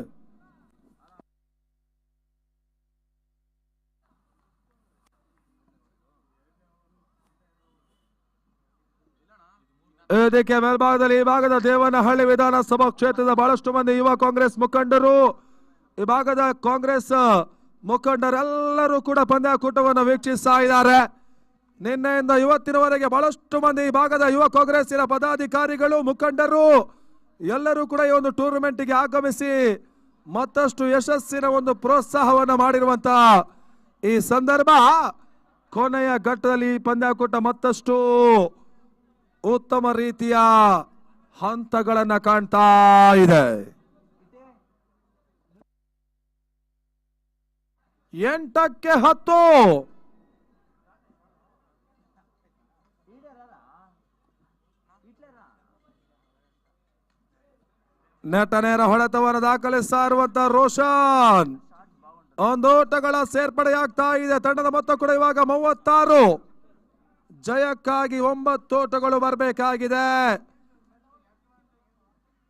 ಇದಕ್ಕೆ ಮೇಲ್ಭಾಗದಲ್ಲಿ ಈ ಭಾಗದ ದೇವನಹಳ್ಳಿ ವಿಧಾನಸಭಾ ಕ್ಷೇತ್ರದ ಬಹಳಷ್ಟು ಮಂದಿ ಯುವ ಕಾಂಗ್ರೆಸ್ ಮುಖಂಡರು, ಈ ಭಾಗದ ಕಾಂಗ್ರೆಸ್ ಮುಖಂಡರೆಲ್ಲರೂ ಕೂಡ ಪಂದ್ಯಾಕೂಟವನ್ನು ವೀಕ್ಷಿಸ್ತಾ ಇದ್ದಾರೆ. ನಿನ್ನೆಯಿಂದ ಇವತ್ತಿನವರೆಗೆ ಬಹಳಷ್ಟು ಮಂದಿ ಈ ಭಾಗದ ಯುವ ಕಾಂಗ್ರೆಸ್ಸಿನ ಪದಾಧಿಕಾರಿಗಳು, ಮುಖಂಡರು ಎಲ್ಲರೂ ಕೂಡ ಈ ಒಂದು ಟೂರ್ನಮೆಂಟ್ಗೆ ಆಗಮಿಸಿ ಮತ್ತಷ್ಟು ಯಶಸ್ಸಿನ ಒಂದು ಪ್ರೋತ್ಸಾಹವನ್ನು ಮಾಡಿರುವಂತ ಈ ಸಂದರ್ಭ. ಕೊನೆಯ ಘಟ್ಟದಲ್ಲಿ ಈ ಪಂದ್ಯಾಕೂಟ ಮತ್ತಷ್ಟು ಉತ್ತಮ ರೀತಿಯ ಹಂತಗಳನ್ನ ಕಾಣ್ತಾ ಇದೆ. 8ಕ್ಕೆ 10. ನೆಟ ನೇರ ಹೊಡೆತವನ್ನು ದಾಖಲಿಸ್ತಾ ಇರುವಂತ ರೋಷನ್. ಒಂದು ಓಟಗಳ ಸೇರ್ಪಡೆಯಾಗ್ತಾ ಇದೆ. ತಂಡದ ಮೊತ್ತ ಕೂಡ ಇವಾಗ 36. ಜಯಕ್ಕಾಗಿ 9 ಓಟಗಳು ಬರಬೇಕಾಗಿದೆ.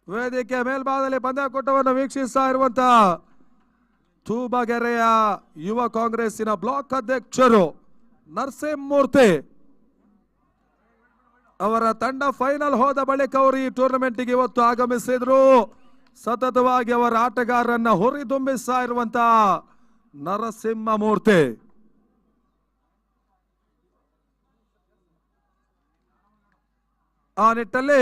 ವೇದಿಕೆ ಮೇಲ್ಭಾಗದಲ್ಲಿ ಪಂದ್ಯಾಕೂಟವನ್ನು ವೀಕ್ಷಿಸ್ತಾ ಇರುವಂತ ತೂಬಗೆರೆಯ ಯುವ ಕಾಂಗ್ರೆಸ್ಸಿನ ಬ್ಲಾಕ್ ಅಧ್ಯಕ್ಷರು ನರಸಿಂಹಮೂರ್ತಿ ಅವರ ತಂಡ ಫೈನಲ್ ಹೋದ ಬಳಿಕ ಅವರು ಈ ಟೂರ್ನಮೆಂಟ್ಗೆ ಇವತ್ತು ಆಗಮಿಸಿದ್ರು. ಸತತವಾಗಿ ಅವರ ಆಟಗಾರರನ್ನ ಹುರಿದುಂಬಿಸ್ತಾ ಇರುವಂತ ನರಸಿಂಹಮೂರ್ತಿ. ಆ ನಿಟ್ಟಲ್ಲಿ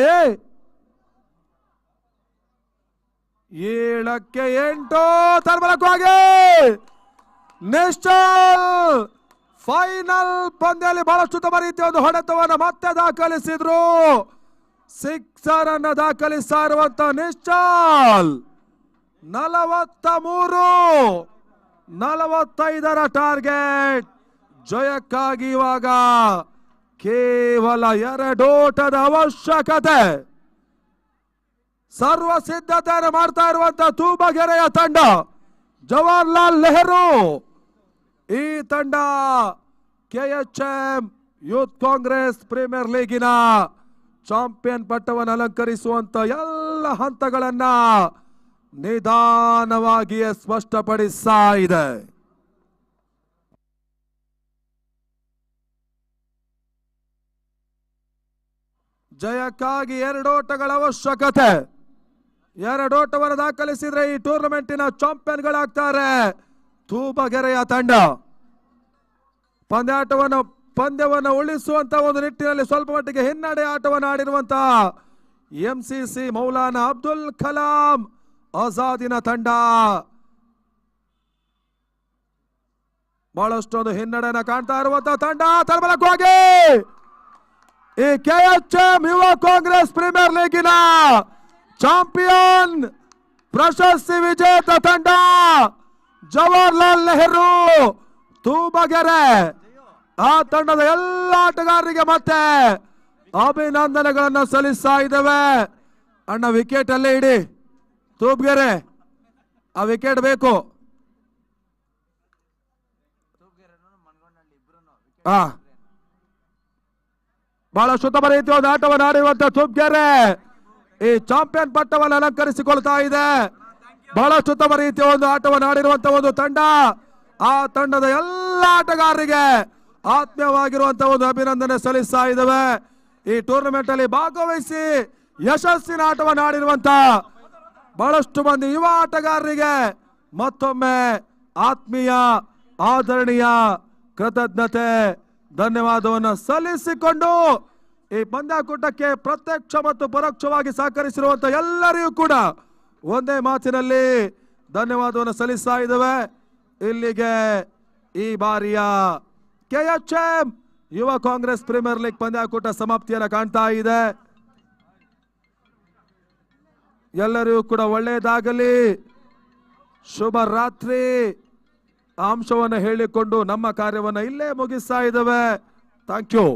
7ಕ್ಕೆ 8 ತರ್ಮಲಕ್ಕಾಗಿ ನಿಶ್ಚಲ್ ಫೈನಲ್ ಪಂದ್ಯದಲ್ಲಿ ಬಹಳಷ್ಟು ಉತ್ತಮ ರೀತಿಯ ಒಂದು ಹೊಡೆತವನ್ನು ಮತ್ತೆ ದಾಖಲಿಸಿದ್ರು. 6 ಅನ್ನ ದಾಖಲಿಸ್ತಾ ಇರುವಂತ ನಿಶ್ಚಲ್ 43-45ರ ಟಾರ್ಗೆಟ್. ಜಯಕ್ಕಾಗಿ ಇವಾಗ ಕೇವಲ 2 ಓಟದ ಅವಶ್ಯಕತೆ. ಸರ್ವ ಸಿದ್ಧತೆಯನ್ನು ಮಾಡ್ತಾ ಇರುವಂತ ತೂಬಗೆರೆಯ ತಂಡ ಜವಾಹರ್ಲಾಲ್ ನೆಹರು. ಈ ತಂಡ KHM ಯೂತ್ ಕಾಂಗ್ರೆಸ್ ಪ್ರೀಮಿಯರ್ ಲೀಗಿನ ಚಾಂಪಿಯನ್ ಪಟ್ಟವನ್ನು ಅಲಂಕರಿಸುವಂತ ಎಲ್ಲ ಹಂತಗಳನ್ನ ನಿಧಾನವಾಗಿಯೇ ಸ್ಪಷ್ಟಪಡಿಸ್ತಾ ಇದೆ. ಜಯಕ್ಕಾಗಿ 2 ಓಟಗಳ ಅವಶ್ಯಕತೆ. 2 ಓಟವನ್ನು ದಾಖಲಿಸಿದ್ರೆ ಈ ಟೂರ್ನಮೆಂಟಿನ ಚಾಂಪಿಯನ್ಗಳಾಗ್ತಾರೆ ತೂಬಗೆರೆಯ ತಂಡ. ಪಂದ್ಯವನ್ನು ಉಳಿಸುವಂತ ಒಂದು ನಿಟ್ಟಿನಲ್ಲಿ ಸ್ವಲ್ಪ ಮಟ್ಟಿಗೆ ಹಿನ್ನಡೆ ಆಟವನ್ನು ಆಡಿರುವಂತಹ MCC ಮೌಲಾನಾ ಅಬ್ದುಲ್ ಕಲಾಂ ಆಜಾದಿನ ತಂಡ ಬಹಳಷ್ಟೊಂದು ಹಿನ್ನಡೆಯನ್ನು ಕಾಣ್ತಾ ಇರುವಂತಹ ತಂಡ. ತರ್ಮಲಕ್ಕಾಗಿ ಈ KHM ಯುವ ಕಾಂಗ್ರೆಸ್ ಪ್ರೀಮಿಯರ್ ಲೀಗಿನ ಚಾಂಪಿಯನ್ ಪ್ರಶಸ್ತಿ ವಿಜೇತ ತಂಡ ಜವಾಹರ್ಲಾಲ್ ನೆಹರು ತೂಬಗೆರೆ. ಆ ತಂಡದ ಎಲ್ಲ ಆಟಗಾರರಿಗೆ ಮತ್ತೆ ಅಭಿನಂದನೆಗಳನ್ನು ಸಲ್ಲಿಸ್ತಾ ಇದ್ದೇವೆ. ಅಣ್ಣ ವಿಕೆಟ್ ಅಲ್ಲೇ ಇಡಿ ತೂಬಗೆರೆ, ಆ ವಿಕೆಟ್ ಬೇಕು. ಬಹಳ ಉತ್ತಮ ರೀತಿಯ ಒಂದು ಆಟವನ್ನು ಆಡಿರುವಂತಹ ತೂಬಗೆರೆ ಈ ಚಾಂಪಿಯನ್ ಪಟ್ಟವನ್ನು ಅಲಂಕರಿಸಿಕೊಳ್ತಾ ಇದೆ. ಬಹಳ ಉತ್ತಮ ರೀತಿಯ ಒಂದು ಆಟವನ್ನು ಆಡಿರುವಂತಹ ಒಂದು ತಂಡ. ಆ ತಂಡದ ಎಲ್ಲ ಆಟಗಾರರಿಗೆ ಆತ್ಮೀಯವಾಗಿರುವಂತಹ ಒಂದು ಅಭಿನಂದನೆ ಸಲ್ಲಿಸ್ತಾ ಇದ್ದೇವೆ. ಈ ಟೂರ್ನಮೆಂಟ್ ಅಲ್ಲಿ ಭಾಗವಹಿಸಿ ಯಶಸ್ಸಿನ ಆಟವನ್ನು ಆಡಿರುವಂತಹ ಬಹಳಷ್ಟು ಮಂದಿ ಯುವ ಆಟಗಾರರಿಗೆ ಮತ್ತೊಮ್ಮೆ ಆತ್ಮೀಯ ಆದರಣೀಯ ಕೃತಜ್ಞತೆ ಧನ್ಯವಾದವನ್ನು ಸಲ್ಲಿಸಿಕೊಂಡು ಈ ಪಂದ್ಯಾಕೂಟಕ್ಕೆ ಪ್ರತ್ಯಕ್ಷ ಮತ್ತು ಪರೋಕ್ಷವಾಗಿ ಸಹಕರಿಸಿರುವಂತ ಎಲ್ಲರಿಗೂ ಕೂಡ ಒಂದೇ ಮಾತಿನಲ್ಲಿ ಧನ್ಯವಾದವನ್ನು ಸಲ್ಲಿಸ್ತಾ ಇದ್ದೇವೆ. ಇಲ್ಲಿಗೆ ಈ ಬಾರಿಯ KHM ಯುವ ಕಾಂಗ್ರೆಸ್ ಪ್ರೀಮಿಯರ್ ಲೀಗ್ ಪಂದ್ಯಾಕೂಟ ಸಮಾಪ್ತಿಯನ್ನು ಕಾಣ್ತಾ ಇದೆ. ಎಲ್ಲರಿಗೂ ಕೂಡ ಒಳ್ಳೆಯದಾಗಲಿ, ಶುಭ ರಾತ್ರಿ ಅಂಶವನ್ನು ಹೇಳಿಕೊಂಡು ನಮ್ಮ ಕಾರ್ಯವನ್ನು ಇಲ್ಲೇ ಮುಗಿಸ್ತಾ ಇದ್ದೇವೆ. Thank you.